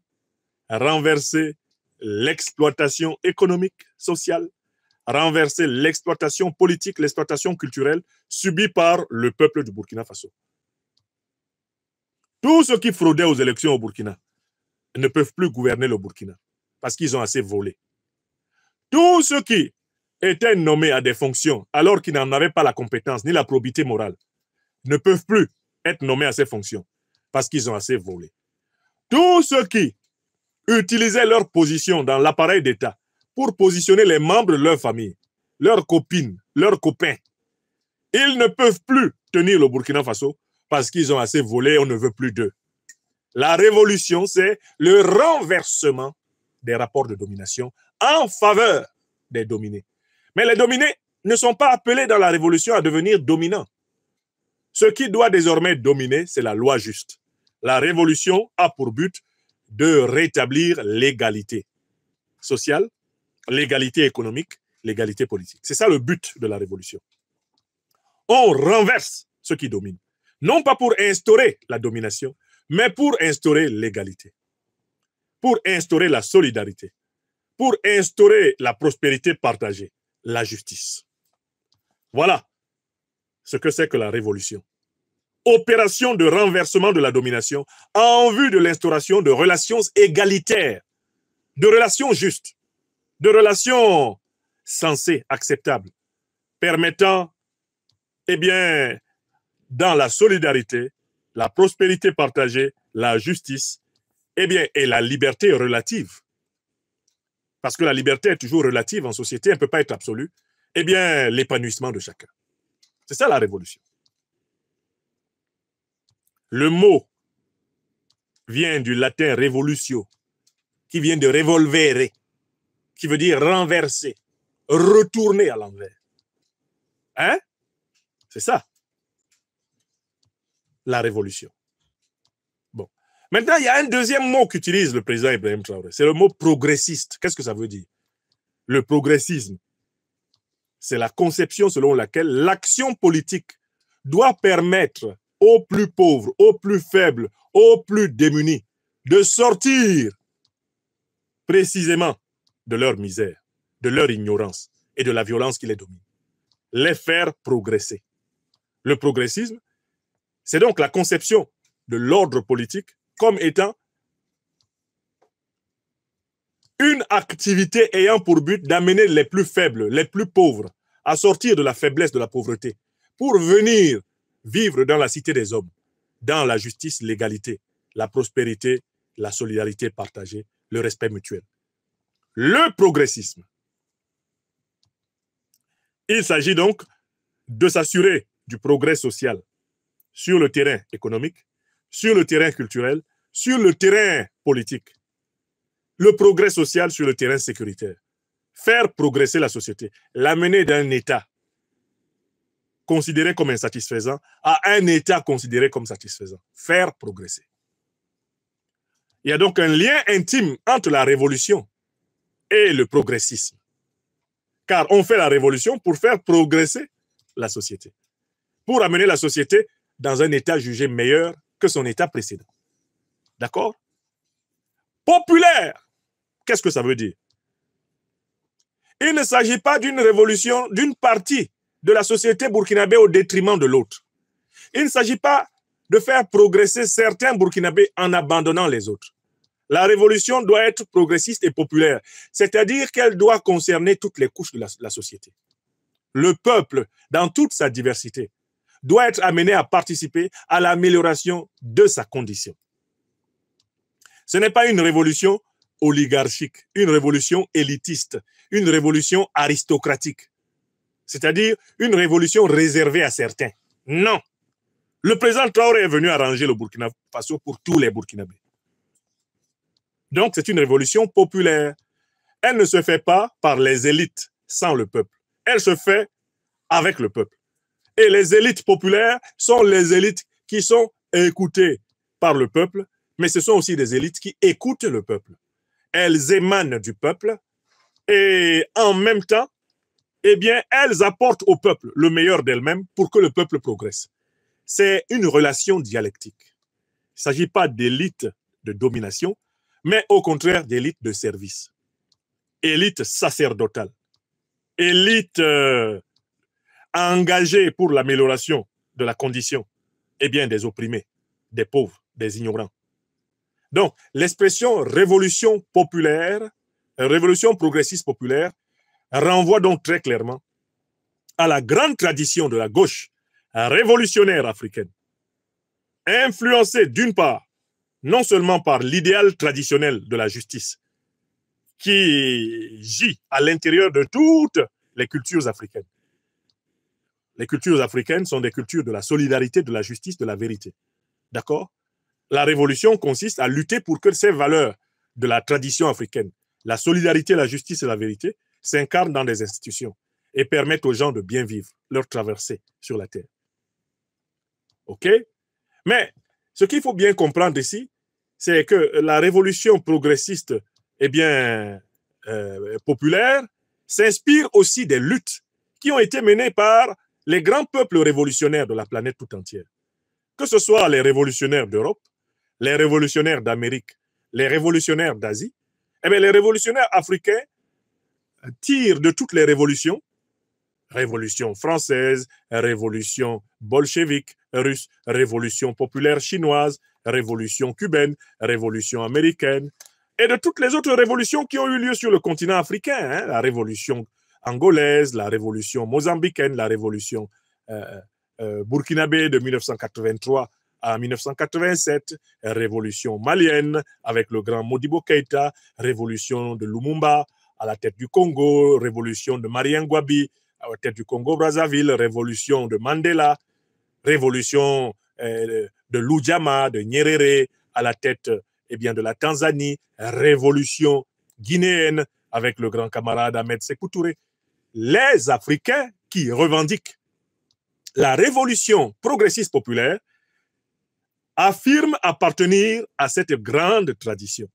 renverser l'exploitation économique, sociale, renverser l'exploitation politique, l'exploitation culturelle subie par le peuple du Burkina Faso. Tous ceux qui fraudaient aux élections au Burkina ne peuvent plus gouverner le Burkina parce qu'ils ont assez volé. Tous ceux qui étaient nommés à des fonctions alors qu'ils n'en avaient pas la compétence ni la probité morale ne peuvent plus être nommés à ces fonctions parce qu'ils ont assez volé. Tous ceux qui utilisaient leur position dans l'appareil d'État pour positionner les membres de leur famille, leurs copines, leurs copains, ils ne peuvent plus tenir le Burkina Faso parce qu'ils ont assez volé, on ne veut plus d'eux. La révolution, c'est le renversement des rapports de domination en faveur des dominés. Mais les dominés ne sont pas appelés dans la révolution à devenir dominants. Ce qui doit désormais dominer, c'est la loi juste. La révolution a pour but de rétablir l'égalité sociale, l'égalité économique, l'égalité politique. C'est ça le but de la révolution. On renverse ce qui domine. Non pas pour instaurer la domination, mais pour instaurer l'égalité, pour instaurer la solidarité, pour instaurer la prospérité partagée, la justice. Voilà ce que c'est que la révolution. opération de renversement de la domination en vue de l'instauration de relations égalitaires, de relations justes, de relations sensées, acceptables, permettant, eh bien, dans la solidarité, la prospérité partagée, la justice, eh bien, et la liberté relative. Parce que la liberté est toujours relative en société, elle ne peut pas être absolue. Eh bien, l'épanouissement de chacun. C'est ça la révolution. Le mot vient du latin revolutio, qui vient de revolvere, qui veut dire renverser, retourner à l'envers. Hein? C'est ça, la révolution. Bon. Maintenant, il y a un deuxième mot qu'utilise le président Ibrahim Traoré. C'est le mot progressiste. Qu'est-ce que ça veut dire? Le progressisme, c'est la conception selon laquelle l'action politique doit permettre aux plus pauvres, aux plus faibles, aux plus démunis de sortir précisément de leur misère, de leur ignorance et de la violence qui les domine. Les faire progresser. Le progressisme, c'est donc la conception de l'ordre politique comme étant une activité ayant pour but d'amener les plus faibles, les plus pauvres, à sortir de la faiblesse, de la pauvreté, pour venir vivre dans la cité des hommes, dans la justice, l'égalité, la prospérité, la solidarité partagée, le respect mutuel. Le progressisme. Il s'agit donc de s'assurer du progrès social sur le terrain économique, sur le terrain culturel, sur le terrain politique. Le progrès social sur le terrain sécuritaire. Faire progresser la société, l'amener d'un État considéré comme insatisfaisant à un État considéré comme satisfaisant. Faire progresser. Il y a donc un lien intime entre la révolution et le progressisme. Car on fait la révolution pour faire progresser la société, pour amener la société dans un état jugé meilleur que son état précédent. D'accord? Populaire, qu'est-ce que ça veut dire? Il ne s'agit pas d'une révolution d'une partie de la société burkinabé au détriment de l'autre. Il ne s'agit pas de faire progresser certains burkinabés en abandonnant les autres. La révolution doit être progressiste et populaire, c'est-à-dire qu'elle doit concerner toutes les couches de la société. Le peuple, dans toute sa diversité, doit être amené à participer à l'amélioration de sa condition. Ce n'est pas une révolution oligarchique, une révolution élitiste, une révolution aristocratique, c'est-à-dire une révolution réservée à certains. Non. Le président Traoré est venu arranger le Burkina Faso pour tous les Burkinabés. Donc, c'est une révolution populaire. Elle ne se fait pas par les élites sans le peuple. Elle se fait avec le peuple. Et les élites populaires sont les élites qui sont écoutées par le peuple, mais ce sont aussi des élites qui écoutent le peuple. Elles émanent du peuple et en même temps, eh bien, elles apportent au peuple le meilleur d'elles-mêmes pour que le peuple progresse. C'est une relation dialectique. Il ne s'agit pas d'élite de domination, mais au contraire d'élite de service. Élite sacerdotale. Élite engagée pour l'amélioration de la condition eh bien, des opprimés, des pauvres, des ignorants. Donc, l'expression révolution populaire, révolution progressiste populaire, renvoie donc très clairement à la grande tradition de la gauche révolutionnaire africaine, influencée d'une part, non seulement par l'idéal traditionnel de la justice, qui gît à l'intérieur de toutes les cultures africaines. Les cultures africaines sont des cultures de la solidarité, de la justice, de la vérité. D'accord? La révolution consiste à lutter pour que ces valeurs de la tradition africaine, la solidarité, la justice et la vérité, s'incarnent dans des institutions et permettent aux gens de bien vivre leur traversée sur la terre. OK? Mais ce qu'il faut bien comprendre ici, c'est que la révolution progressiste, eh bien, populaire, s'inspire aussi des luttes qui ont été menées par les grands peuples révolutionnaires de la planète tout entière. Que ce soit les révolutionnaires d'Europe, les révolutionnaires d'Amérique, les révolutionnaires d'Asie, eh bien, les révolutionnaires africains tirent de toutes les révolutions Révolution française, révolution bolchevique russe, révolution populaire chinoise, révolution cubaine, révolution américaine, et de toutes les autres révolutions qui ont eu lieu sur le continent africain, hein, la révolution angolaise, la révolution mozambicaine, la révolution burkinabé de 1983 à 1987, révolution malienne avec le grand Modibo Keïta, révolution de Lumumba à la tête du Congo, révolution de Marien Ngouabi à la tête du Congo-Brazzaville, révolution de Mandela, révolution de Lujama, de Nyerere à la tête de la Tanzanie, révolution guinéenne avec le grand camarade Ahmed Sékou Touré. Les Africains qui revendiquent la révolution progressiste populaire affirment appartenir à cette grande tradition.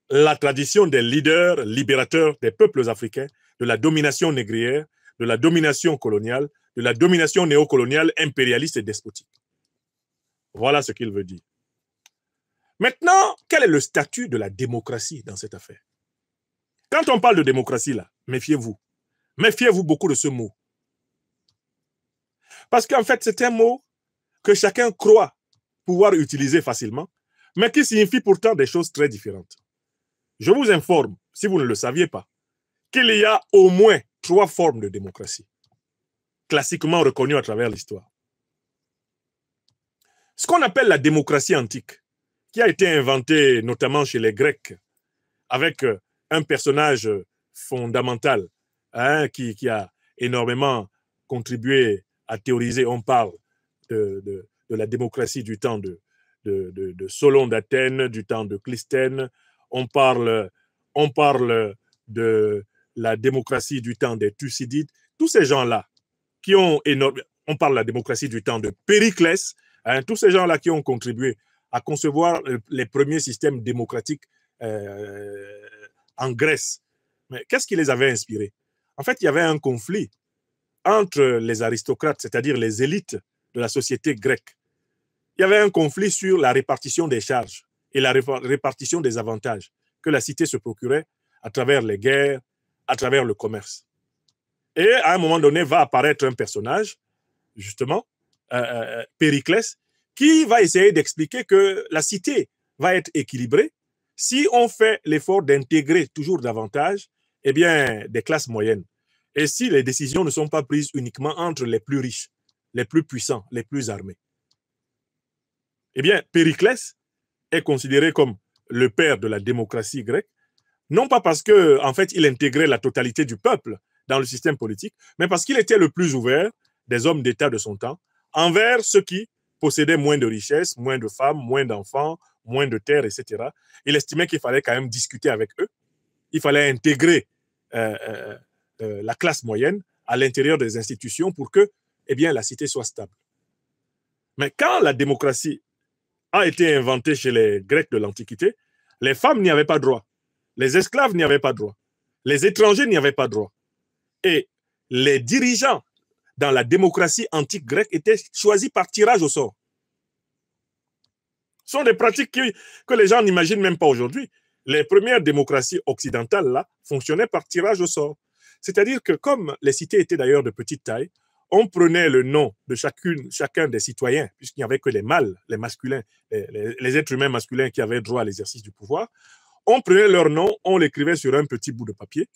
La tradition des leaders libérateurs des peuples africains, de la domination négrière, de la domination coloniale, de la domination néocoloniale, impérialiste et despotique. Voilà ce qu'il veut dire. Maintenant, quel est le statut de la démocratie dans cette affaire? Quand on parle de démocratie, là, méfiez-vous. Méfiez-vous beaucoup de ce mot. Parce qu'en fait, c'est un mot que chacun croit pouvoir utiliser facilement, mais qui signifie pourtant des choses très différentes. Je vous informe, si vous ne le saviez pas, qu'il y a au moins 3 formes de démocratie, classiquement reconnues à travers l'histoire. Ce qu'on appelle la démocratie antique, qui a été inventée notamment chez les Grecs, avec un personnage fondamental qui a énormément contribué à théoriser. On parle de la démocratie du temps de Solon d'Athènes, du temps de Clisthène. On parle de la démocratie du temps des Thucydides. Tous ces gens-là qui ont énormément... On parle de la démocratie du temps de Périclès. Tous ces gens-là qui ont contribué à concevoir les premiers systèmes démocratiques en Grèce. Mais qu'est-ce qui les avait inspirés? En fait, il y avait un conflit entre les aristocrates, c'est-à-dire les élites de la société grecque. Il y avait un conflit sur la répartition des charges et la répartition des avantages que la cité se procurait à travers les guerres, à travers le commerce. Et à un moment donné, va apparaître un personnage, justement, Périclès, qui va essayer d'expliquer que la cité va être équilibrée si on fait l'effort d'intégrer toujours davantage des classes moyennes. Et si les décisions ne sont pas prises uniquement entre les plus riches, les plus puissants, les plus armés. Périclès est considéré comme le père de la démocratie grecque, non pas parce que, en fait, il intégrait la totalité du peuple dans le système politique, mais parce qu'il était le plus ouvert des hommes d'État de son temps envers ceux qui possédaient moins de richesses, moins de femmes, moins d'enfants, moins de terres, etc. Il estimait qu'il fallait quand même discuter avec eux. Il fallait intégrer la classe moyenne à l'intérieur des institutions pour que la cité soit stable. Mais quand la démocratie a été inventée chez les Grecs de l'Antiquité, les femmes n'y avaient pas droit. Les esclaves n'y avaient pas droit. Les étrangers n'y avaient pas droit. Et les dirigeants dans la démocratie antique grecque étaient choisis par tirage au sort. Ce sont des pratiques que les gens n'imaginent même pas aujourd'hui. Les premières démocraties occidentales là, fonctionnaient par tirage au sort. C'est-à-dire que comme les cités étaient d'ailleurs de petite taille, on prenait le nom de chacun des citoyens, puisqu'il n'y avait que les mâles, les masculins, les êtres humains masculins qui avaient droit à l'exercice du pouvoir. On prenait leur nom, on l'écrivait sur un petit bout de papier,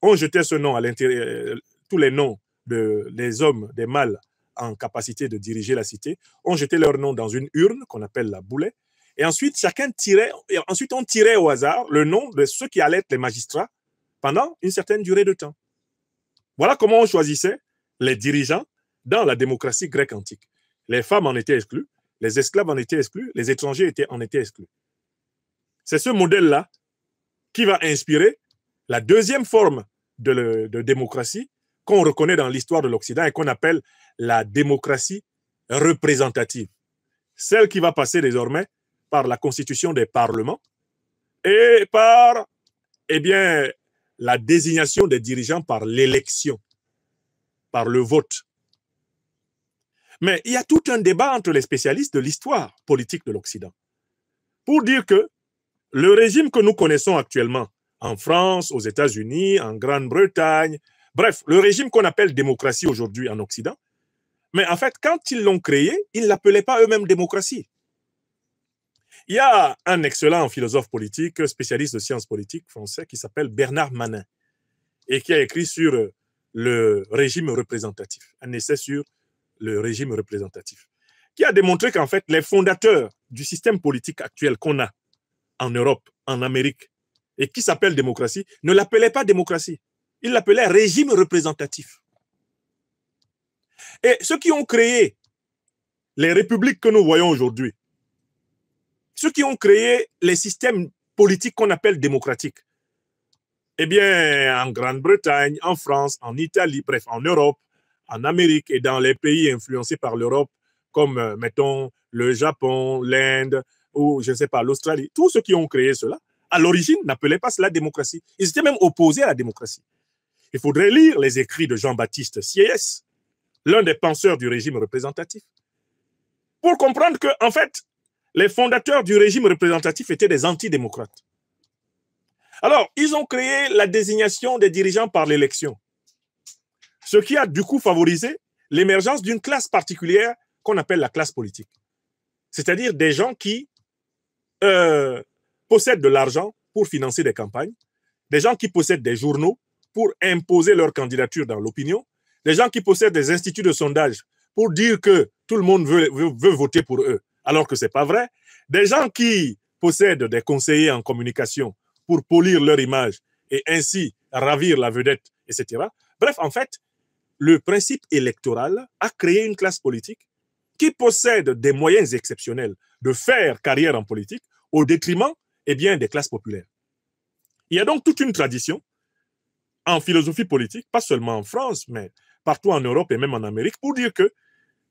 on jetait ce nom à l'intérieur, tous les noms des hommes, des mâles en capacité de diriger la cité, on jetait leur nom dans une urne qu'on appelle la boulet, et ensuite on tirait au hasard le nom de ceux qui allaient être les magistrats pendant une certaine durée de temps. Voilà comment on choisissait les dirigeants dans la démocratie grecque antique. Les femmes en étaient exclues, les esclaves en étaient exclus, les étrangers en étaient exclus. C'est ce modèle-là qui va inspirer la deuxième forme de démocratie qu'on reconnaît dans l'histoire de l'Occident et qu'on appelle la démocratie représentative. Celle qui va passer désormais par la constitution des parlements et par la désignation des dirigeants par l'élection, par le vote. Mais il y a tout un débat entre les spécialistes de l'histoire politique de l'Occident pour dire que le régime que nous connaissons actuellement en France, aux États-Unis, en Grande-Bretagne, Bref, le régime qu'on appelle démocratie aujourd'hui en Occident, mais en fait, quand ils l'ont créé, ils ne l'appelaient pas eux-mêmes démocratie. Il y a un excellent philosophe politique, spécialiste de sciences politiques français, qui s'appelle Bernard Manin, et qui a écrit sur le régime représentatif, un essai sur le régime représentatif, qui a démontré qu'en fait, les fondateurs du système politique actuel qu'on a en Europe, en Amérique, et qui s'appelle démocratie, ne l'appelaient pas démocratie. Ils l'appelaient régime représentatif. Et ceux qui ont créé les républiques que nous voyons aujourd'hui, ceux qui ont créé les systèmes politiques qu'on appelle démocratiques, eh bien, en Grande-Bretagne, en France, en Italie, bref, en Europe, en Amérique et dans les pays influencés par l'Europe, comme, mettons, le Japon, l'Inde, ou, je ne sais pas, l'Australie, tous ceux qui ont créé cela, à l'origine, n'appelaient pas cela démocratie. Ils étaient même opposés à la démocratie. Il faudrait lire les écrits de Jean-Baptiste Sieyès, l'un des penseurs du régime représentatif, pour comprendre que, en fait, les fondateurs du régime représentatif étaient des antidémocrates. Alors, ils ont créé la désignation des dirigeants par l'élection, ce qui a du coup favorisé l'émergence d'une classe particulière qu'on appelle la classe politique. C'est-à-dire des gens qui possèdent de l'argent pour financer des campagnes, des gens qui possèdent des journaux pour imposer leur candidature dans l'opinion, des gens qui possèdent des instituts de sondage pour dire que tout le monde veut voter pour eux, alors que ce n'est pas vrai, des gens qui possèdent des conseillers en communication pour polir leur image et ainsi ravir la vedette, etc. Bref, en fait, le principe électoral a créé une classe politique qui possède des moyens exceptionnels de faire carrière en politique au détriment eh bien, des classes populaires. Il y a donc toute une tradition en philosophie politique, pas seulement en France, mais partout en Europe et même en Amérique, pour dire que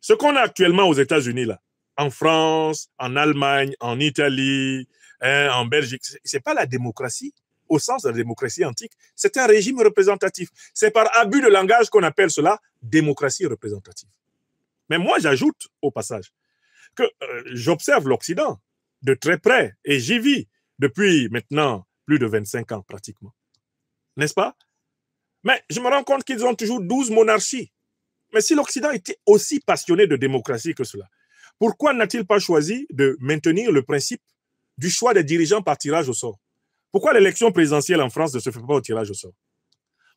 ce qu'on a actuellement aux États-Unis, là, en France, en Allemagne, en Italie, en Belgique, ce n'est pas la démocratie au sens de la démocratie antique, c'est un régime représentatif. C'est par abus de langage qu'on appelle cela démocratie représentative. Mais moi, j'ajoute au passage que j'observe l'Occident de très près et j'y vis depuis maintenant plus de 25 ans pratiquement. N'est-ce pas? Mais je me rends compte qu'ils ont toujours 12 monarchies. Mais si l'Occident était aussi passionné de démocratie que cela, pourquoi n'a-t-il pas choisi de maintenir le principe du choix des dirigeants par tirage au sort? Pourquoi l'élection présidentielle en France ne se fait pas au tirage au sort?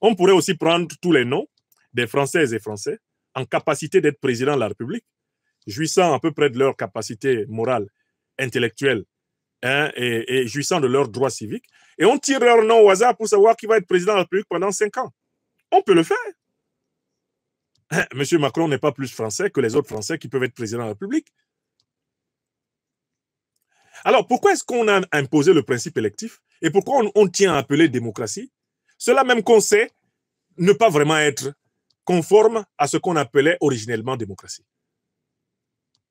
On pourrait aussi prendre tous les noms des Françaises et Français en capacité d'être président de la République, jouissant à peu près de leur capacité morale, intellectuelle, et jouissant de leurs droits civiques, et on tire leur nom au hasard pour savoir qui va être président de la République pendant 5 ans. On peut le faire. Monsieur Macron n'est pas plus français que les autres Français qui peuvent être président de la République. Alors, pourquoi est-ce qu'on a imposé le principe électif et pourquoi on tient à appeler démocratie? Cela même qu'on sait ne pas vraiment être conforme à ce qu'on appelait originellement démocratie.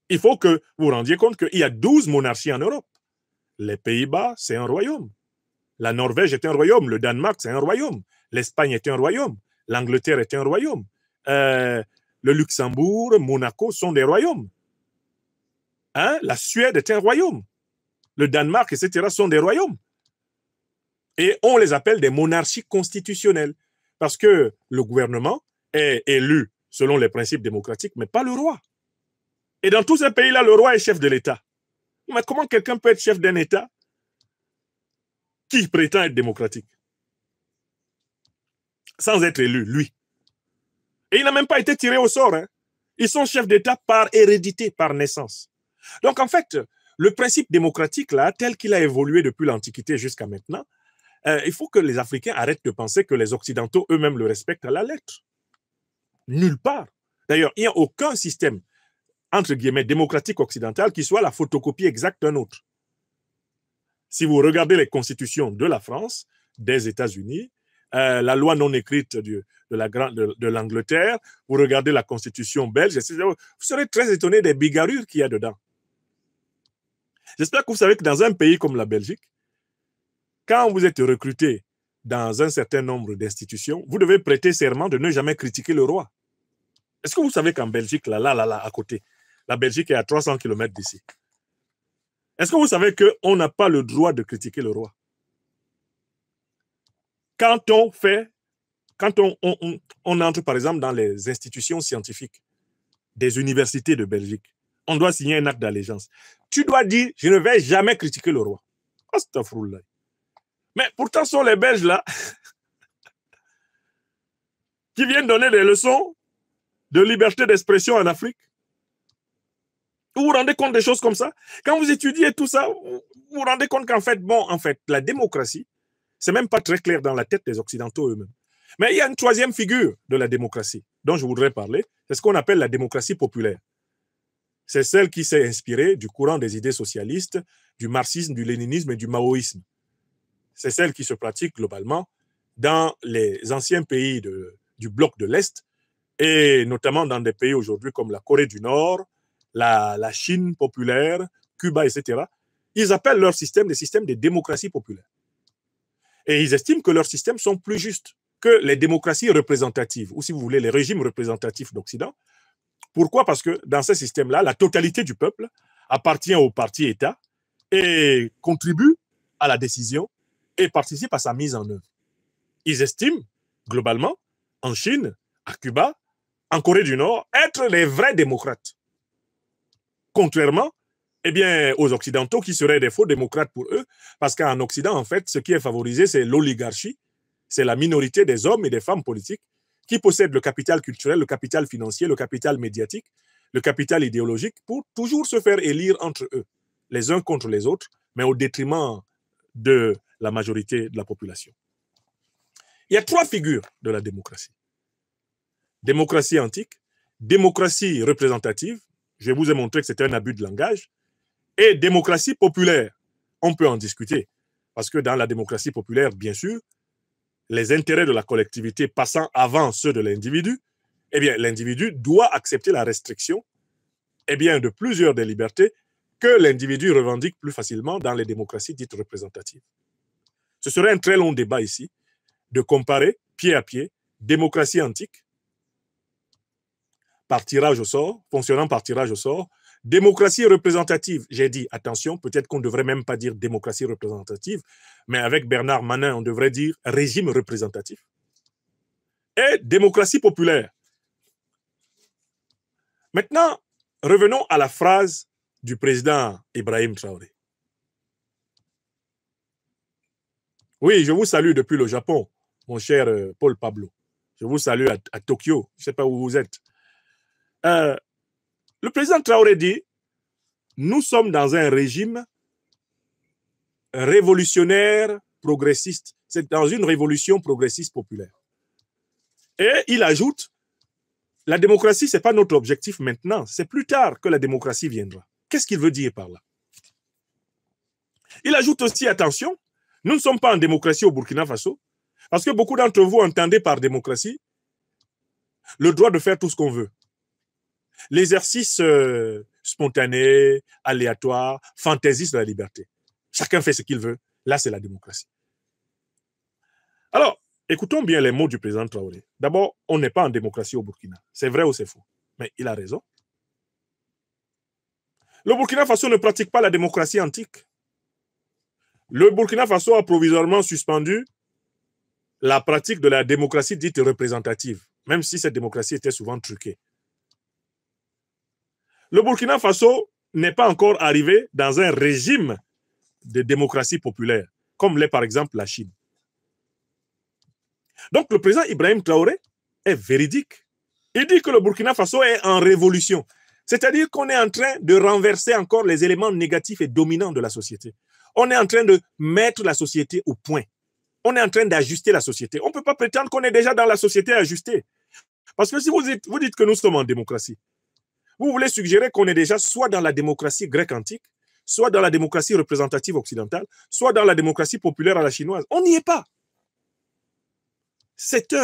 Il faut que vous vous rendiez compte qu'il y a 12 monarchies en Europe. Les Pays-Bas, c'est un royaume. La Norvège est un royaume. Le Danemark, c'est un royaume. L'Espagne est un royaume. L'Angleterre est un royaume. Le Luxembourg, Monaco sont des royaumes. La Suède est un royaume. Le Danemark, etc. sont des royaumes. Et on les appelle des monarchies constitutionnelles parce que le gouvernement est élu selon les principes démocratiques, mais pas le roi. Et dans tous ces pays-là, le roi est chef de l'État. Mais comment quelqu'un peut être chef d'un État qui prétend être démocratique sans être élu, lui? Et il n'a même pas été tiré au sort. Ils sont chefs d'État par hérédité, par naissance. Donc en fait, le principe démocratique, là, tel qu'il a évolué depuis l'Antiquité jusqu'à maintenant, il faut que les Africains arrêtent de penser que les Occidentaux eux-mêmes le respectent à la lettre. Nulle part. D'ailleurs, il n'y a aucun système, entre guillemets, démocratique occidental qui soit la photocopie exacte d'un autre. Si vous regardez les constitutions de la France, des États-Unis, la loi non écrite de l'Angleterre, vous regardez la constitution belge, vous serez très étonné des bigarures qu'il y a dedans. J'espère que vous savez que dans un pays comme la Belgique, quand vous êtes recruté dans un certain nombre d'institutions, vous devez prêter serment de ne jamais critiquer le roi. Est-ce que vous savez qu'en Belgique, là, à côté, la Belgique est à 300 km d'ici. Est-ce que vous savez qu'on n'a pas le droit de critiquer le roi? Quand on fait quand on entre, par exemple, dans les institutions scientifiques des universités de Belgique, on doit signer un acte d'allégeance. Tu dois dire, je ne vais jamais critiquer le roi. Astaghfirullah. Mais pourtant, ce sont les Belges là qui viennent donner des leçons de liberté d'expression en Afrique. Vous vous rendez compte des choses comme ça? Quand vous étudiez tout ça, vous vous rendez compte qu'en fait, la démocratie, c'est même pas très clair dans la tête des Occidentaux eux-mêmes. Mais il y a une troisième figure de la démocratie dont je voudrais parler, c'est ce qu'on appelle la démocratie populaire. C'est celle qui s'est inspirée du courant des idées socialistes, du marxisme, du léninisme et du maoïsme. C'est celle qui se pratique globalement dans les anciens pays du bloc de l'Est et notamment dans des pays aujourd'hui comme la Corée du Nord, la Chine populaire, Cuba, etc. Ils appellent leur système des systèmes de démocratie populaire. Et ils estiment que leurs systèmes sont plus justes que les démocraties représentatives, ou si vous voulez, les régimes représentatifs d'Occident. Pourquoi? Parce que dans ces systèmes-là, la totalité du peuple appartient au parti-État et contribue à la décision et participe à sa mise en œuvre. Ils estiment, globalement, en Chine, à Cuba, en Corée du Nord, être les vrais démocrates. Contrairement aux Occidentaux qui seraient des faux démocrates pour eux, parce qu'en Occident, en fait, ce qui est favorisé, c'est l'oligarchie, c'est la minorité des hommes et des femmes politiques qui possèdent le capital culturel, le capital financier, le capital médiatique, le capital idéologique, pour toujours se faire élire entre eux, les uns contre les autres, mais au détriment de la majorité de la population. Il y a trois figures de la démocratie. Démocratie antique, démocratie représentative, je vous ai montré que c'était un abus de langage, et démocratie populaire. On peut en discuter, parce que dans la démocratie populaire, bien sûr, les intérêts de la collectivité passant avant ceux de l'individu, l'individu doit accepter la restriction de plusieurs des libertés que l'individu revendique plus facilement dans les démocraties dites représentatives. Ce serait un très long débat ici de comparer pied à pied démocratie antique, par tirage au sort, fonctionnant par tirage au sort, démocratie représentative. J'ai dit, attention, peut-être qu'on ne devrait même pas dire démocratie représentative, mais avec Bernard Manin, on devrait dire régime représentatif. Et démocratie populaire. Maintenant, revenons à la phrase du président Ibrahim Traoré. Oui, je vous salue depuis le Japon, mon cher Paul Pablo. Je vous salue à Tokyo, je ne sais pas où vous êtes. Le président Traoré dit, nous sommes dans un régime révolutionnaire progressiste. C'est dans une révolution progressiste populaire. Et il ajoute, la démocratie, ce n'est pas notre objectif maintenant, c'est plus tard que la démocratie viendra. Qu'est-ce qu'il veut dire par là? Il ajoute aussi, attention, nous ne sommes pas en démocratie au Burkina Faso, parce que beaucoup d'entre vous entendez par démocratie le droit de faire tout ce qu'on veut. L'exercice spontané, aléatoire, fantaisiste de la liberté. Chacun fait ce qu'il veut. Là, c'est la démocratie. Alors, écoutons bien les mots du président Traoré. D'abord, on n'est pas en démocratie au Burkina. C'est vrai ou c'est faux? Mais il a raison. Le Burkina Faso ne pratique pas la démocratie antique. Le Burkina Faso a provisoirement suspendu la pratique de la démocratie dite représentative, même si cette démocratie était souvent truquée. Le Burkina Faso n'est pas encore arrivé dans un régime de démocratie populaire, comme l'est par exemple la Chine. Donc le président Ibrahim Traoré est véridique. Il dit que le Burkina Faso est en révolution. C'est-à-dire qu'on est en train de renverser encore les éléments négatifs et dominants de la société. On est en train de mettre la société au point. On est en train d'ajuster la société. On ne peut pas prétendre qu'on est déjà dans la société ajustée. Parce que si vous dites que nous sommes en démocratie, vous voulez suggérer qu'on est déjà soit dans la démocratie grecque antique, soit dans la démocratie représentative occidentale, soit dans la démocratie populaire à la chinoise. On n'y est pas. C'est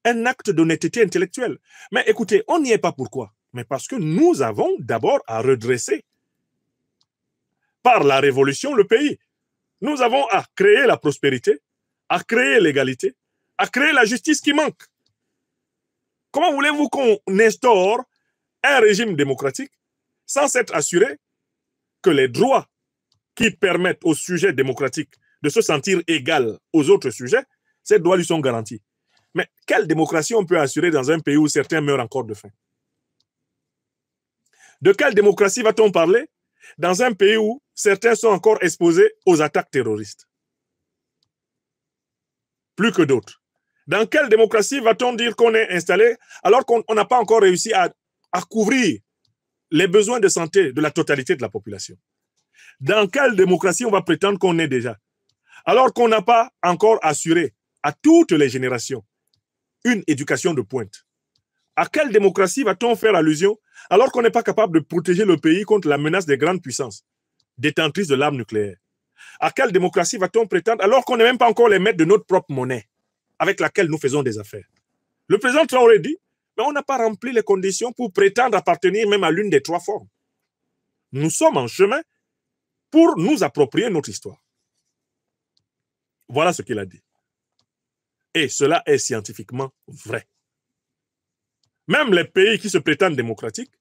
un acte d'honnêteté intellectuelle. Mais écoutez, on n'y est pas pourquoi? Mais parce que nous avons d'abord à redresser par la révolution le pays. Nous avons à créer la prospérité, à créer l'égalité, à créer la justice qui manque. Comment voulez-vous qu'on instaure un régime démocratique sans s'être assuré que les droits qui permettent aux sujets démocratiques de se sentir égal aux autres sujets, ces droits lui sont garantis? Mais quelle démocratie on peut assurer dans un pays où certains meurent encore de faim? De quelle démocratie va-t-on parler dans un pays où certains sont encore exposés aux attaques terroristes? Plus que d'autres. Dans quelle démocratie va-t-on dire qu'on est installé alors qu'on n'a pas encore réussi à couvrir les besoins de santé de la totalité de la population? Dans quelle démocratie on va prétendre qu'on est déjà alors qu'on n'a pas encore assuré à toutes les générations une éducation de pointe? À quelle démocratie va-t-on faire allusion alors qu'on n'est pas capable de protéger le pays contre la menace des grandes puissances détentrices de l'arme nucléaire? À quelle démocratie va-t-on prétendre alors qu'on n'est même pas encore les maîtres de notre propre monnaie avec laquelle nous faisons des affaires? Le président Traoré dit, mais on n'a pas rempli les conditions pour prétendre appartenir même à l'une des trois formes. Nous sommes en chemin pour nous approprier notre histoire. Voilà ce qu'il a dit. Et cela est scientifiquement vrai. Même les pays qui se prétendent démocratiques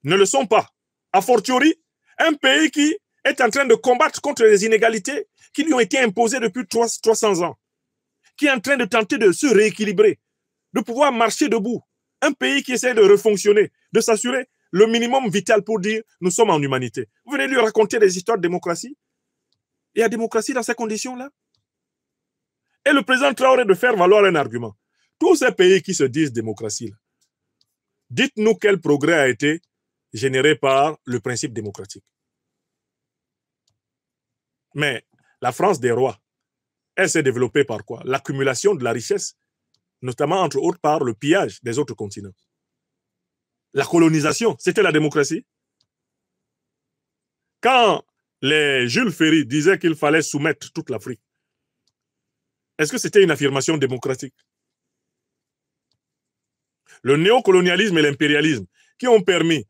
ne le sont pas. A fortiori, un pays qui est en train de combattre contre les inégalités qui lui ont été imposées depuis 300 ans, qui est en train de tenter de se rééquilibrer, de pouvoir marcher debout. Un pays qui essaie de refonctionner, de s'assurer le minimum vital pour dire nous sommes en humanité. Vous venez lui raconter des histoires de démocratie? Il y a démocratie dans ces conditions-là? Et le président Traoré de faire valoir un argument. Tous ces pays qui se disent démocratie, dites-nous quel progrès a été généré par le principe démocratique. Mais la France des rois, elle s'est développée par quoi? L'accumulation de la richesse, notamment entre autres par le pillage des autres continents. La colonisation, c'était la démocratie. Quand les Jules Ferry disaient qu'il fallait soumettre toute l'Afrique, est-ce que c'était une affirmation démocratique? Le néocolonialisme et l'impérialisme qui ont permis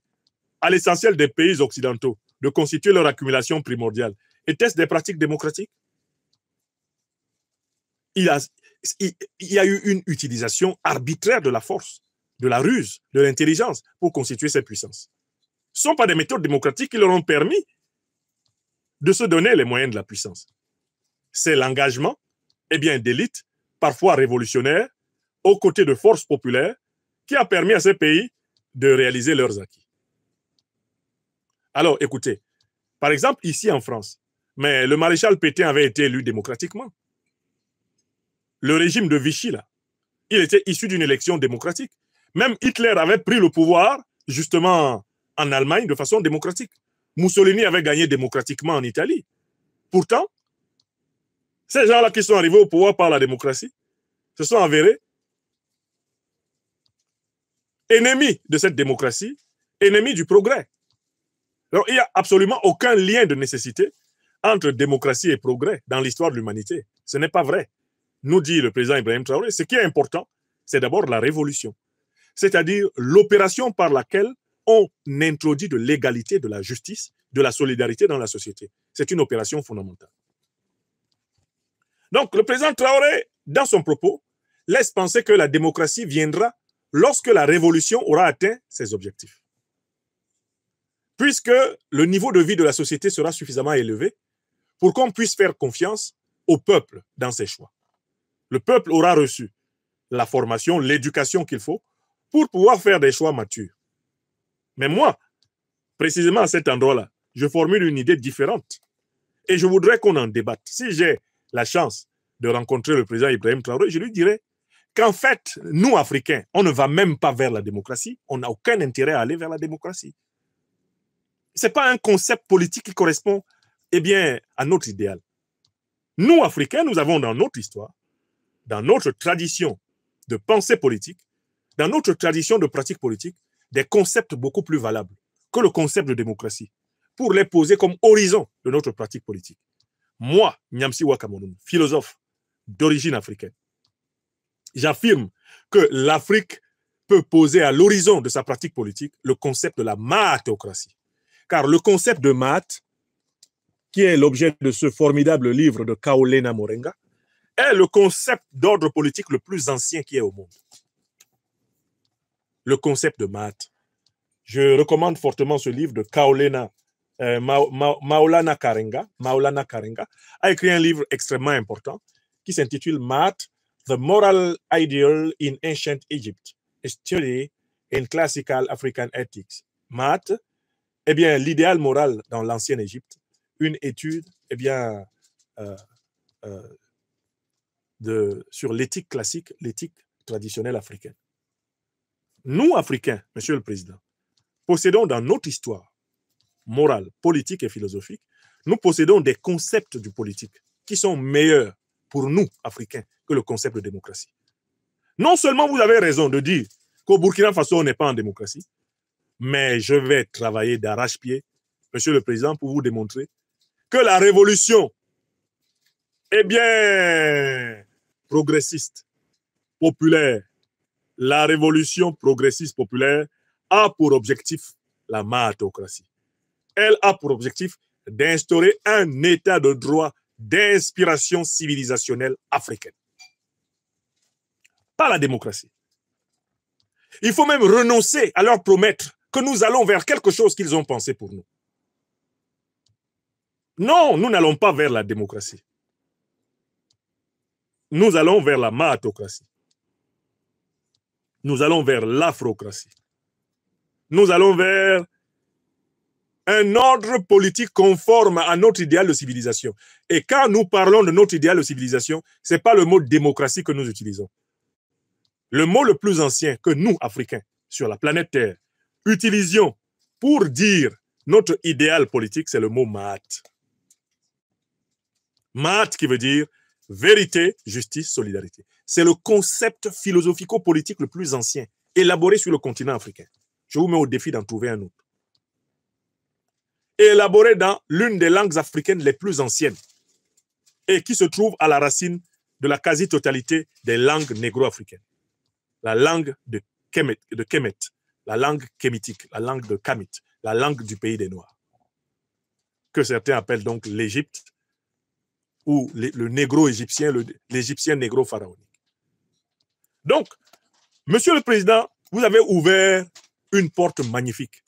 à l'essentiel des pays occidentaux de constituer leur accumulation primordiale, étaient-ce des pratiques démocratiques? Il y a eu une utilisation arbitraire de la force, de la ruse, de l'intelligence pour constituer ces puissances. Ce ne sont pas des méthodes démocratiques qui leur ont permis de se donner les moyens de la puissance. C'est l'engagement d'élites, parfois révolutionnaires, aux côtés de forces populaires, qui a permis à ces pays de réaliser leurs acquis. Alors, écoutez, par exemple, ici en France, mais le maréchal Pétain avait été élu démocratiquement. Le régime de Vichy, là, il était issu d'une élection démocratique. Même Hitler avait pris le pouvoir, justement, en Allemagne, de façon démocratique. Mussolini avait gagné démocratiquement en Italie. Pourtant, ces gens-là qui sont arrivés au pouvoir par la démocratie se sont avérés ennemis de cette démocratie, ennemis du progrès. Alors, il n'y a absolument aucun lien de nécessité entre démocratie et progrès dans l'histoire de l'humanité. Ce n'est pas vrai. Nous dit le président Ibrahim Traoré, ce qui est important, c'est d'abord la révolution. C'est-à-dire l'opération par laquelle on introduit de l'égalité, de la justice, de la solidarité dans la société. C'est une opération fondamentale. Donc, le président Traoré, dans son propos, laisse penser que la démocratie viendra lorsque la révolution aura atteint ses objectifs. Puisque le niveau de vie de la société sera suffisamment élevé pour qu'on puisse faire confiance au peuple dans ses choix. Le peuple aura reçu la formation, l'éducation qu'il faut pour pouvoir faire des choix matures. Mais moi, précisément à cet endroit-là, je formule une idée différente. Et je voudrais qu'on en débatte. Si j'ai la chance de rencontrer le président Ibrahim Traoré, je lui dirais qu'en fait, nous, Africains, on ne va même pas vers la démocratie. On n'a aucun intérêt à aller vers la démocratie. Ce n'est pas un concept politique qui correspond à notre idéal. Nous, Africains, nous avons dans notre histoire, dans notre tradition de pensée politique, dans notre tradition de pratique politique, des concepts beaucoup plus valables que le concept de démocratie, pour les poser comme horizon de notre pratique politique. Moi, Nyamsi Wakamonoun, philosophe d'origine africaine, j'affirme que l'Afrique peut poser à l'horizon de sa pratique politique le concept de la maathéocratie. Car le concept de maths, qui est l'objet de ce formidable livre de Kaolena Morenga, est le concept d'ordre politique le plus ancien qui est au monde. Le concept de maths. Je recommande fortement ce livre de Kaolena Maulana Karenga a écrit un livre extrêmement important qui s'intitule Maths, the moral ideal in ancient Egypt, a study in classical African ethics. Maat, eh bien, l'idéal moral dans l'ancienne Égypte, une étude, eh bien, sur l'éthique classique, l'éthique traditionnelle africaine. Nous, Africains, Monsieur le Président, possédons dans notre histoire morale, politique et philosophique, nous possédons des concepts du politique qui sont meilleurs pour nous, Africains, que le concept de démocratie. Non seulement vous avez raison de dire qu'au Burkina Faso, on n'est pas en démocratie, mais je vais travailler d'arrache-pied, Monsieur le Président, pour vous démontrer que la révolution est bien progressiste, populaire. La révolution progressiste populaire a pour objectif la maatocratie. Elle a pour objectif d'instaurer un état de droit d'inspiration civilisationnelle africaine. Pas la démocratie. Il faut même renoncer à leur promettre que nous allons vers quelque chose qu'ils ont pensé pour nous. Non, nous n'allons pas vers la démocratie. Nous allons vers la maatocratie. Nous allons vers l'afrocratie. Nous allons vers un ordre politique conforme à notre idéal de civilisation. Et quand nous parlons de notre idéal de civilisation, ce n'est pas le mot démocratie que nous utilisons. Le mot le plus ancien que nous, Africains, sur la planète Terre, utilisions pour dire notre idéal politique, c'est le mot Maat. Maat qui veut dire vérité, justice, solidarité. C'est le concept philosophico-politique le plus ancien, élaboré sur le continent africain. Je vous mets au défi d'en trouver un autre. Élaboré dans l'une des langues africaines les plus anciennes et qui se trouve à la racine de la quasi-totalité des langues négro-africaines. La langue de Kemet, la langue kémitique, la langue de Kamit, la langue du pays des Noirs, que certains appellent donc l'Égypte ou le négro-égyptien, l'égyptien négro-pharaonique. Donc, Monsieur le Président, vous avez ouvert une porte magnifique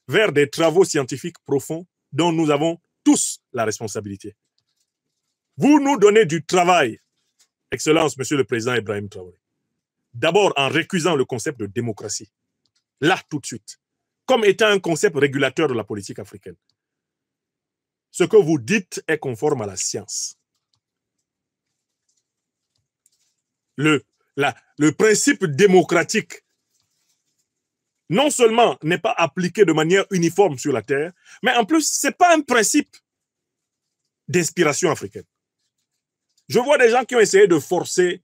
vers des travaux scientifiques profonds dont nous avons tous la responsabilité. Vous nous donnez du travail, Excellence, Monsieur le Président Ibrahim Traoré. D'abord en récusant le concept de démocratie, là tout de suite, comme étant un concept régulateur de la politique africaine. Ce que vous dites est conforme à la science. Le principe démocratique non seulement n'est pas appliqué de manière uniforme sur la Terre, mais en plus, ce n'est pas un principe d'inspiration africaine. Je vois des gens qui ont essayé de forcer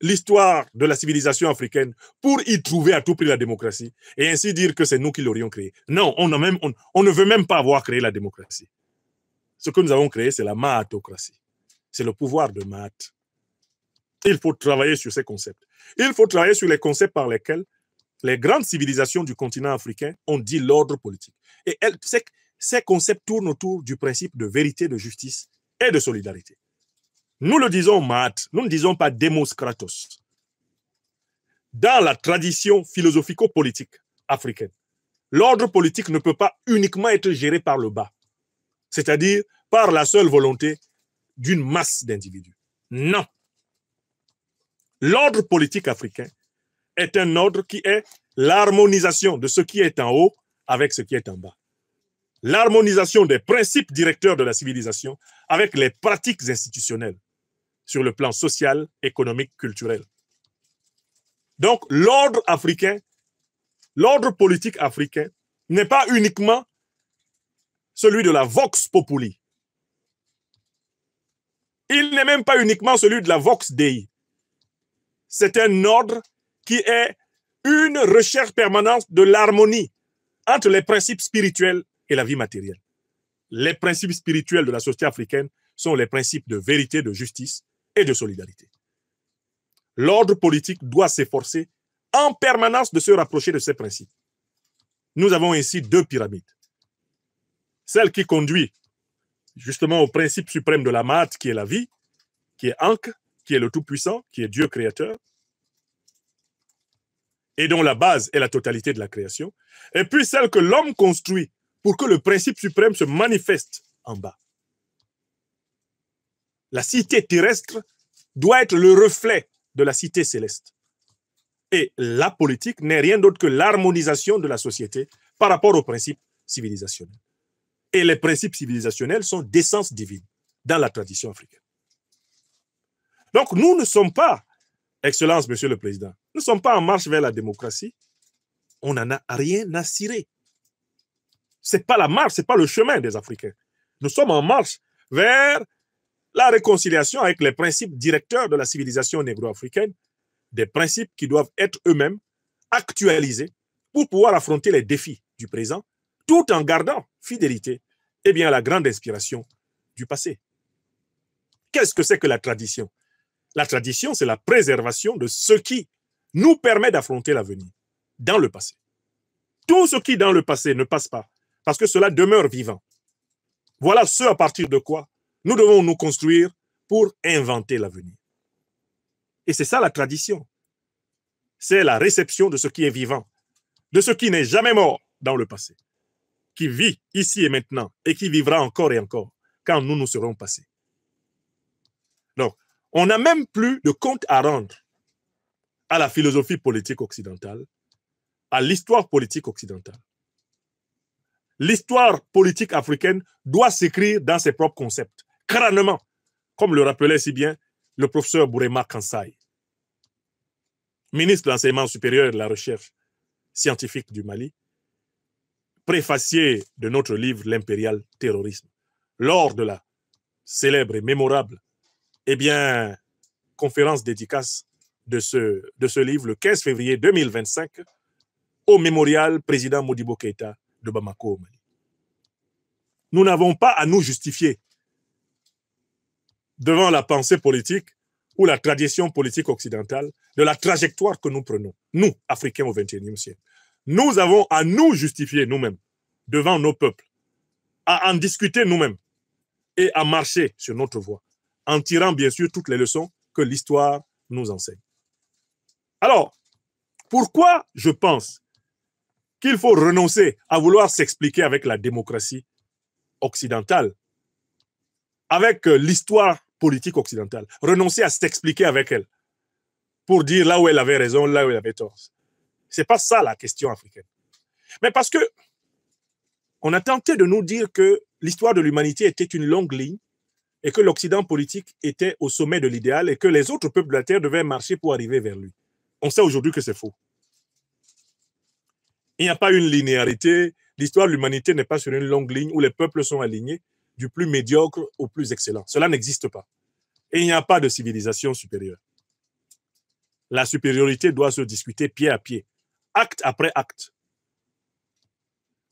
l'histoire de la civilisation africaine pour y trouver à tout prix la démocratie et ainsi dire que c'est nous qui l'aurions créée. Non, on ne veut même pas avoir créé la démocratie. Ce que nous avons créé, c'est la maatocratie. C'est le pouvoir de Maat. Il faut travailler sur ces concepts. Il faut travailler sur les concepts par lesquels les grandes civilisations du continent africain ont dit l'ordre politique. Et ces concepts tournent autour du principe de vérité, de justice et de solidarité. Nous le disons Maat, nous ne disons pas Demos Kratos. Dans la tradition philosophico-politique africaine, l'ordre politique ne peut pas uniquement être géré par le bas, c'est-à-dire par la seule volonté d'une masse d'individus. Non. L'ordre politique africain est un ordre qui est l'harmonisation de ce qui est en haut avec ce qui est en bas. L'harmonisation des principes directeurs de la civilisation avec les pratiques institutionnelles sur le plan social, économique, culturel. Donc, l'ordre africain, l'ordre politique africain n'est pas uniquement celui de la vox populi. Il n'est même pas uniquement celui de la vox dei. C'est un ordre qui est une recherche permanente de l'harmonie entre les principes spirituels et la vie matérielle. Les principes spirituels de la société africaine sont les principes de vérité, de justice et de solidarité. L'ordre politique doit s'efforcer en permanence de se rapprocher de ces principes. Nous avons ici deux pyramides. Celle qui conduit justement au principe suprême de la Maat, qui est la vie, qui est Ankh, qui est le Tout-Puissant, qui est Dieu créateur, et dont la base est la totalité de la création, et puis celle que l'homme construit pour que le principe suprême se manifeste en bas. La cité terrestre doit être le reflet de la cité céleste. Et la politique n'est rien d'autre que l'harmonisation de la société par rapport aux principes civilisationnels. Et les principes civilisationnels sont d'essence divine dans la tradition africaine. Donc nous ne sommes pas, Excellence, Monsieur le Président, nous ne sommes pas en marche vers la démocratie. On n'en a rien à cirer. Ce n'est pas la marche, ce n'est pas le chemin des Africains. Nous sommes en marche vers la réconciliation avec les principes directeurs de la civilisation négro-africaine, des principes qui doivent être eux-mêmes actualisés pour pouvoir affronter les défis du présent, tout en gardant fidélité à la grande inspiration du passé. Qu'est-ce que c'est que la tradition? La tradition, c'est la préservation de ce qui nous permet d'affronter l'avenir dans le passé. Tout ce qui dans le passé ne passe pas, parce que cela demeure vivant. Voilà ce à partir de quoi nous devons nous construire pour inventer l'avenir. Et c'est ça la tradition. C'est la réception de ce qui est vivant, de ce qui n'est jamais mort dans le passé, qui vit ici et maintenant et qui vivra encore et encore quand nous nous serons passés. Donc, on n'a même plus de compte à rendre à la philosophie politique occidentale, à l'histoire politique occidentale. L'histoire politique africaine doit s'écrire dans ses propres concepts, crânement, comme le rappelait si bien le professeur Bourema Kansai, ministre de l'Enseignement supérieur et de la Recherche scientifique du Mali, préfacier de notre livre L'impérial terrorisme, lors de la célèbre et mémorable conférence dédicace de ce livre le 15 février 2025 au mémorial président Modibo Keïta de Bamako au Mali. Nous n'avons pas à nous justifier devant la pensée politique ou la tradition politique occidentale de la trajectoire que nous prenons, nous, Africains au XXIe siècle. Nous avons à nous justifier nous-mêmes devant nos peuples, à en discuter nous-mêmes et à marcher sur notre voie, en tirant bien sûr toutes les leçons que l'histoire nous enseigne. Alors, pourquoi je pense qu'il faut renoncer à vouloir s'expliquer avec la démocratie occidentale, avec l'histoire politique occidentale, renoncer à s'expliquer avec elle pour dire là où elle avait raison, là où elle avait tort. Ce n'est pas ça la question africaine. Mais parce que on a tenté de nous dire que l'histoire de l'humanité était une longue ligne et que l'Occident politique était au sommet de l'idéal et que les autres peuples de la Terre devaient marcher pour arriver vers lui. On sait aujourd'hui que c'est faux. Il n'y a pas une linéarité. L'histoire de l'humanité n'est pas sur une longue ligne où les peuples sont alignés du plus médiocre au plus excellent. Cela n'existe pas. Et il n'y a pas de civilisation supérieure. La supériorité doit se discuter pied à pied, acte après acte.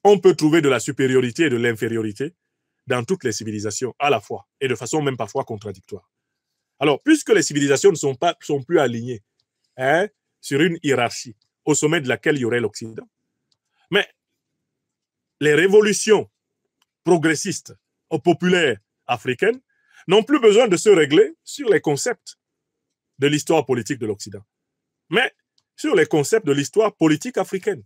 On peut trouver de la supériorité et de l'infériorité dans toutes les civilisations à la fois et de façon même parfois contradictoire. Alors, puisque les civilisations ne sont plus alignées sur une hiérarchie au sommet de laquelle il y aurait l'Occident, mais les révolutions progressistes ou populaires africaines n'ont plus besoin de se régler sur les concepts de l'histoire politique de l'Occident, mais sur les concepts de l'histoire politique africaine,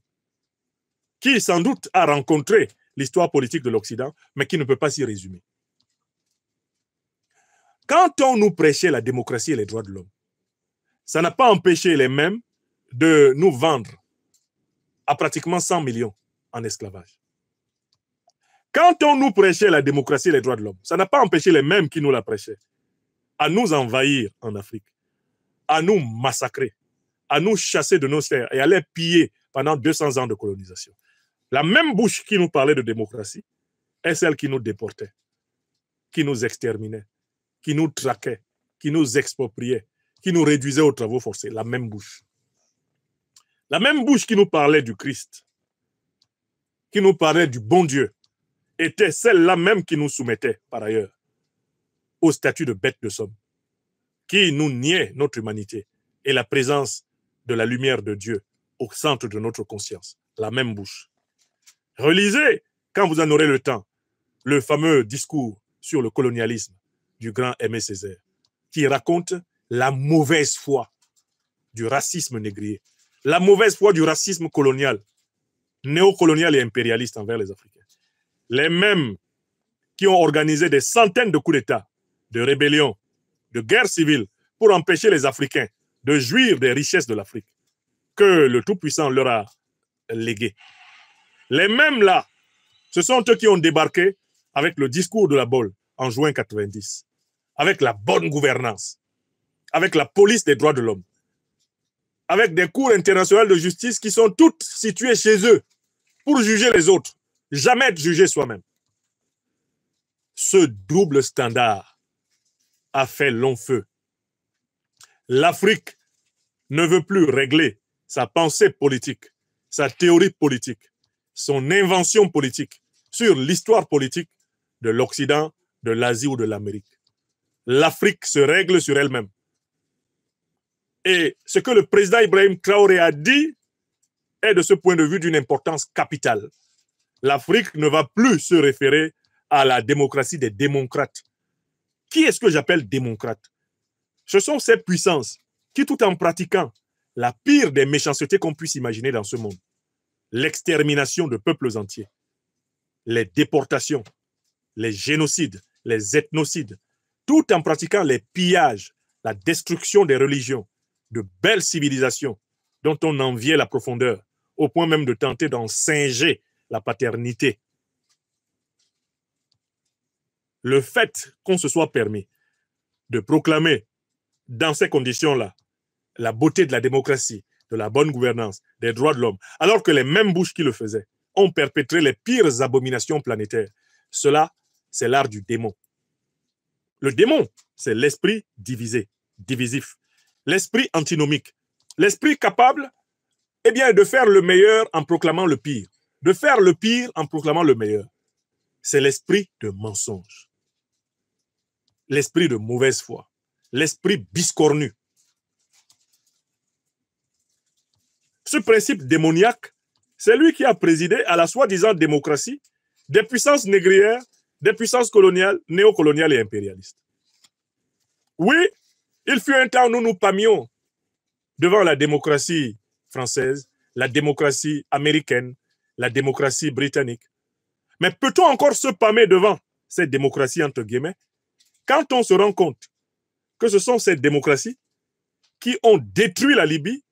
qui sans doute a rencontré l'histoire politique de l'Occident, mais qui ne peut pas s'y résumer. Quand on nous prêchait la démocratie et les droits de l'homme, ça n'a pas empêché les mêmes de nous vendre à pratiquement 100 millions en esclavage. Quand on nous prêchait la démocratie et les droits de l'homme, ça n'a pas empêché les mêmes qui nous la prêchaient à nous envahir en Afrique, à nous massacrer, à nous chasser de nos terres et à les piller pendant 200 ans de colonisation. La même bouche qui nous parlait de démocratie est celle qui nous déportait, qui nous exterminait, qui nous traquait, qui nous expropriait, qui nous réduisait aux travaux forcés. La même bouche. La même bouche qui nous parlait du Christ, qui nous parlait du bon Dieu, était celle-là même qui nous soumettait, par ailleurs, au statut de bête de somme, qui nous niait notre humanité et la présence de la lumière de Dieu au centre de notre conscience. La même bouche. Relisez, quand vous en aurez le temps, le fameux discours sur le colonialisme du grand Aimé Césaire, qui raconte la mauvaise foi du racisme négrier, la mauvaise foi du racisme colonial, néocolonial et impérialiste envers les Africains. Les mêmes qui ont organisé des centaines de coups d'État, de rébellions, de guerres civiles pour empêcher les Africains de jouir des richesses de l'Afrique que le Tout-Puissant leur a léguées. Les mêmes là, ce sont eux qui ont débarqué avec le discours de la Baule en juin 90, avec la bonne gouvernance, avec la police des droits de l'homme, avec des cours internationales de justice qui sont toutes situées chez eux pour juger les autres, jamais être jugé soi-même. Ce double standard a fait long feu. L'Afrique ne veut plus régler sa pensée politique, sa théorie politique, son invention politique sur l'histoire politique de l'Occident, de l'Asie ou de l'Amérique. L'Afrique se règle sur elle-même. Et ce que le président Ibrahim Traoré a dit est de ce point de vue d'une importance capitale. L'Afrique ne va plus se référer à la démocratie des démocrates. Qui est-ce que j'appelle démocrate? Ce sont ces puissances qui, tout en pratiquant la pire des méchancetés qu'on puisse imaginer dans ce monde, l'extermination de peuples entiers, les déportations, les génocides, les ethnocides, tout en pratiquant les pillages, la destruction des religions, de belles civilisations dont on enviait la profondeur, au point même de tenter d'en singer la paternité. Le fait qu'on se soit permis de proclamer dans ces conditions-là la beauté de la démocratie, de la bonne gouvernance, des droits de l'homme, alors que les mêmes bouches qui le faisaient ont perpétré les pires abominations planétaires. Cela, c'est l'art du démon. Le démon, c'est l'esprit divisé, divisif, l'esprit antinomique, l'esprit capable de faire le meilleur en proclamant le pire, de faire le pire en proclamant le meilleur. C'est l'esprit de mensonge, l'esprit de mauvaise foi, l'esprit biscornu. Ce principe démoniaque, c'est lui qui a présidé à la soi-disant démocratie des puissances négrières, des puissances coloniales, néocoloniales et impérialistes. Oui, il fut un temps où nous nous pâmions devant la démocratie française, la démocratie américaine, la démocratie britannique. Mais peut-on encore se pâmer devant cette démocratie entre guillemets quand on se rend compte que ce sont ces démocraties qui ont détruit la Libye,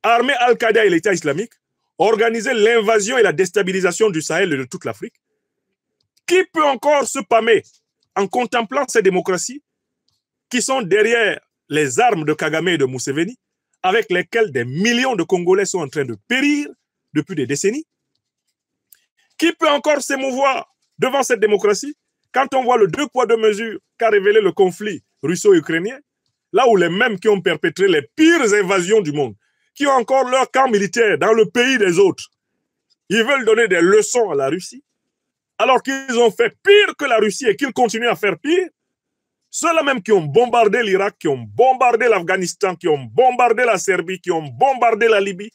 armé Al-Qaïda et l'État islamique, organisé l'invasion et la déstabilisation du Sahel et de toute l'Afrique? Qui peut encore se pâmer en contemplant ces démocraties qui sont derrière les armes de Kagame et de Museveni, avec lesquelles des millions de Congolais sont en train de périr depuis des décennies? Qui peut encore s'émouvoir devant cette démocratie quand on voit le 2 poids 2 mesures qu'a révélé le conflit russo-ukrainien, là où les mêmes qui ont perpétré les pires invasions du monde, qui ont encore leur camp militaire dans le pays des autres, ils veulent donner des leçons à la Russie, alors qu'ils ont fait pire que la Russie et qu'ils continuent à faire pire? Ceux-là même qui ont bombardé l'Irak, qui ont bombardé l'Afghanistan, qui ont bombardé la Serbie, qui ont bombardé la Libye,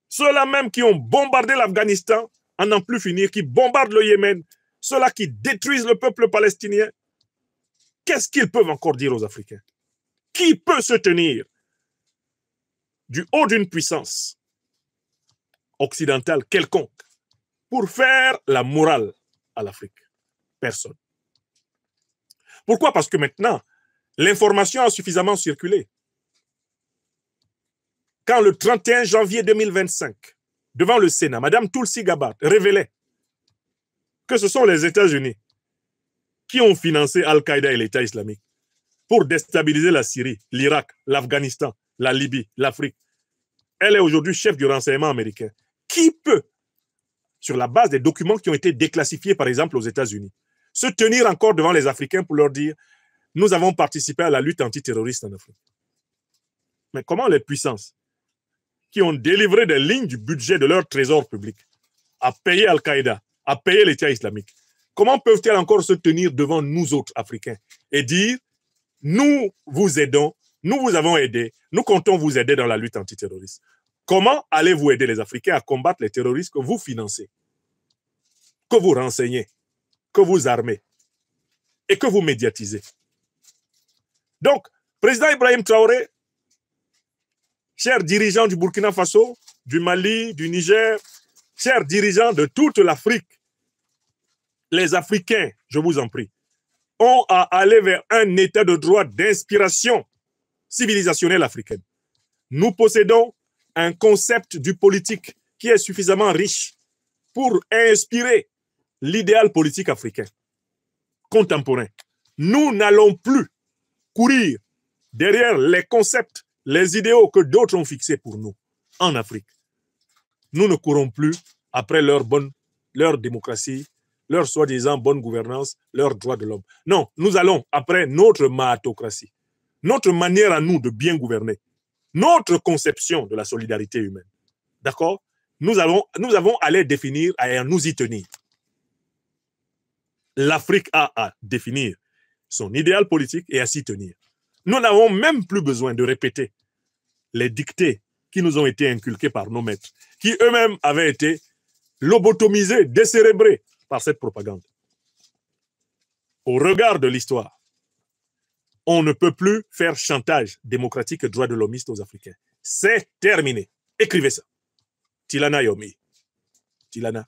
ceux-là même qui ont bombardé l'Afghanistan, à n'en plus finir, qui bombardent le Yémen, ceux-là qui détruisent le peuple palestinien, qu'est-ce qu'ils peuvent encore dire aux Africains? Qui peut se tenir du haut d'une puissance occidentale quelconque pour faire la morale à l'Afrique? Personne. Pourquoi? Parce que maintenant, l'information a suffisamment circulé. Quand le 31 janvier 2025, devant le Sénat, Mme Tulsi Gabbard révélait que ce sont les États-Unis qui ont financé Al-Qaïda et l'État islamique pour déstabiliser la Syrie, l'Irak, l'Afghanistan, la Libye, l'Afrique. Elle est aujourd'hui chef du renseignement américain. Qui peut, sur la base des documents qui ont été déclassifiés, par exemple, aux États-Unis, se tenir encore devant les Africains pour leur dire « Nous avons participé à la lutte antiterroriste en Afrique ». Mais comment les puissances qui ont délivré des lignes du budget de leur trésor public à payer Al-Qaïda, à payer l'État islamique, comment peuvent-elles encore se tenir devant nous autres Africains et dire « Nous vous aidons, nous vous avons aidé, nous comptons vous aider dans la lutte antiterroriste ». Comment allez-vous aider les Africains à combattre les terroristes que vous financez, que vous renseignez, que vous armez et que vous médiatisez? Donc, président Ibrahim Traoré, chers dirigeants du Burkina Faso, du Mali, du Niger, chers dirigeants de toute l'Afrique, les Africains, je vous en prie, ont à aller vers un état de droit d'inspiration civilisationnelle africaine. Nous possédons un concept du politique qui est suffisamment riche pour inspirer l'idéal politique africain contemporain. Nous n'allons plus courir derrière les concepts, les idéaux que d'autres ont fixés pour nous en Afrique. Nous ne courons plus après leur démocratie, leur soi-disant bonne gouvernance, leurs droits de l'homme. Non, nous allons après notre mahatocratie, notre manière à nous de bien gouverner, notre conception de la solidarité humaine. D'accord? Nous avons à les définir et à nous y tenir. L'Afrique a à définir son idéal politique et à s'y tenir. Nous n'avons même plus besoin de répéter les dictées qui nous ont été inculqués par nos maîtres, qui eux-mêmes avaient été lobotomisés, décérébrés par cette propagande. Au regard de l'histoire, on ne peut plus faire chantage démocratique et droits de l'homiste aux Africains. C'est terminé. Écrivez ça. Tilana Yomi. Tilana.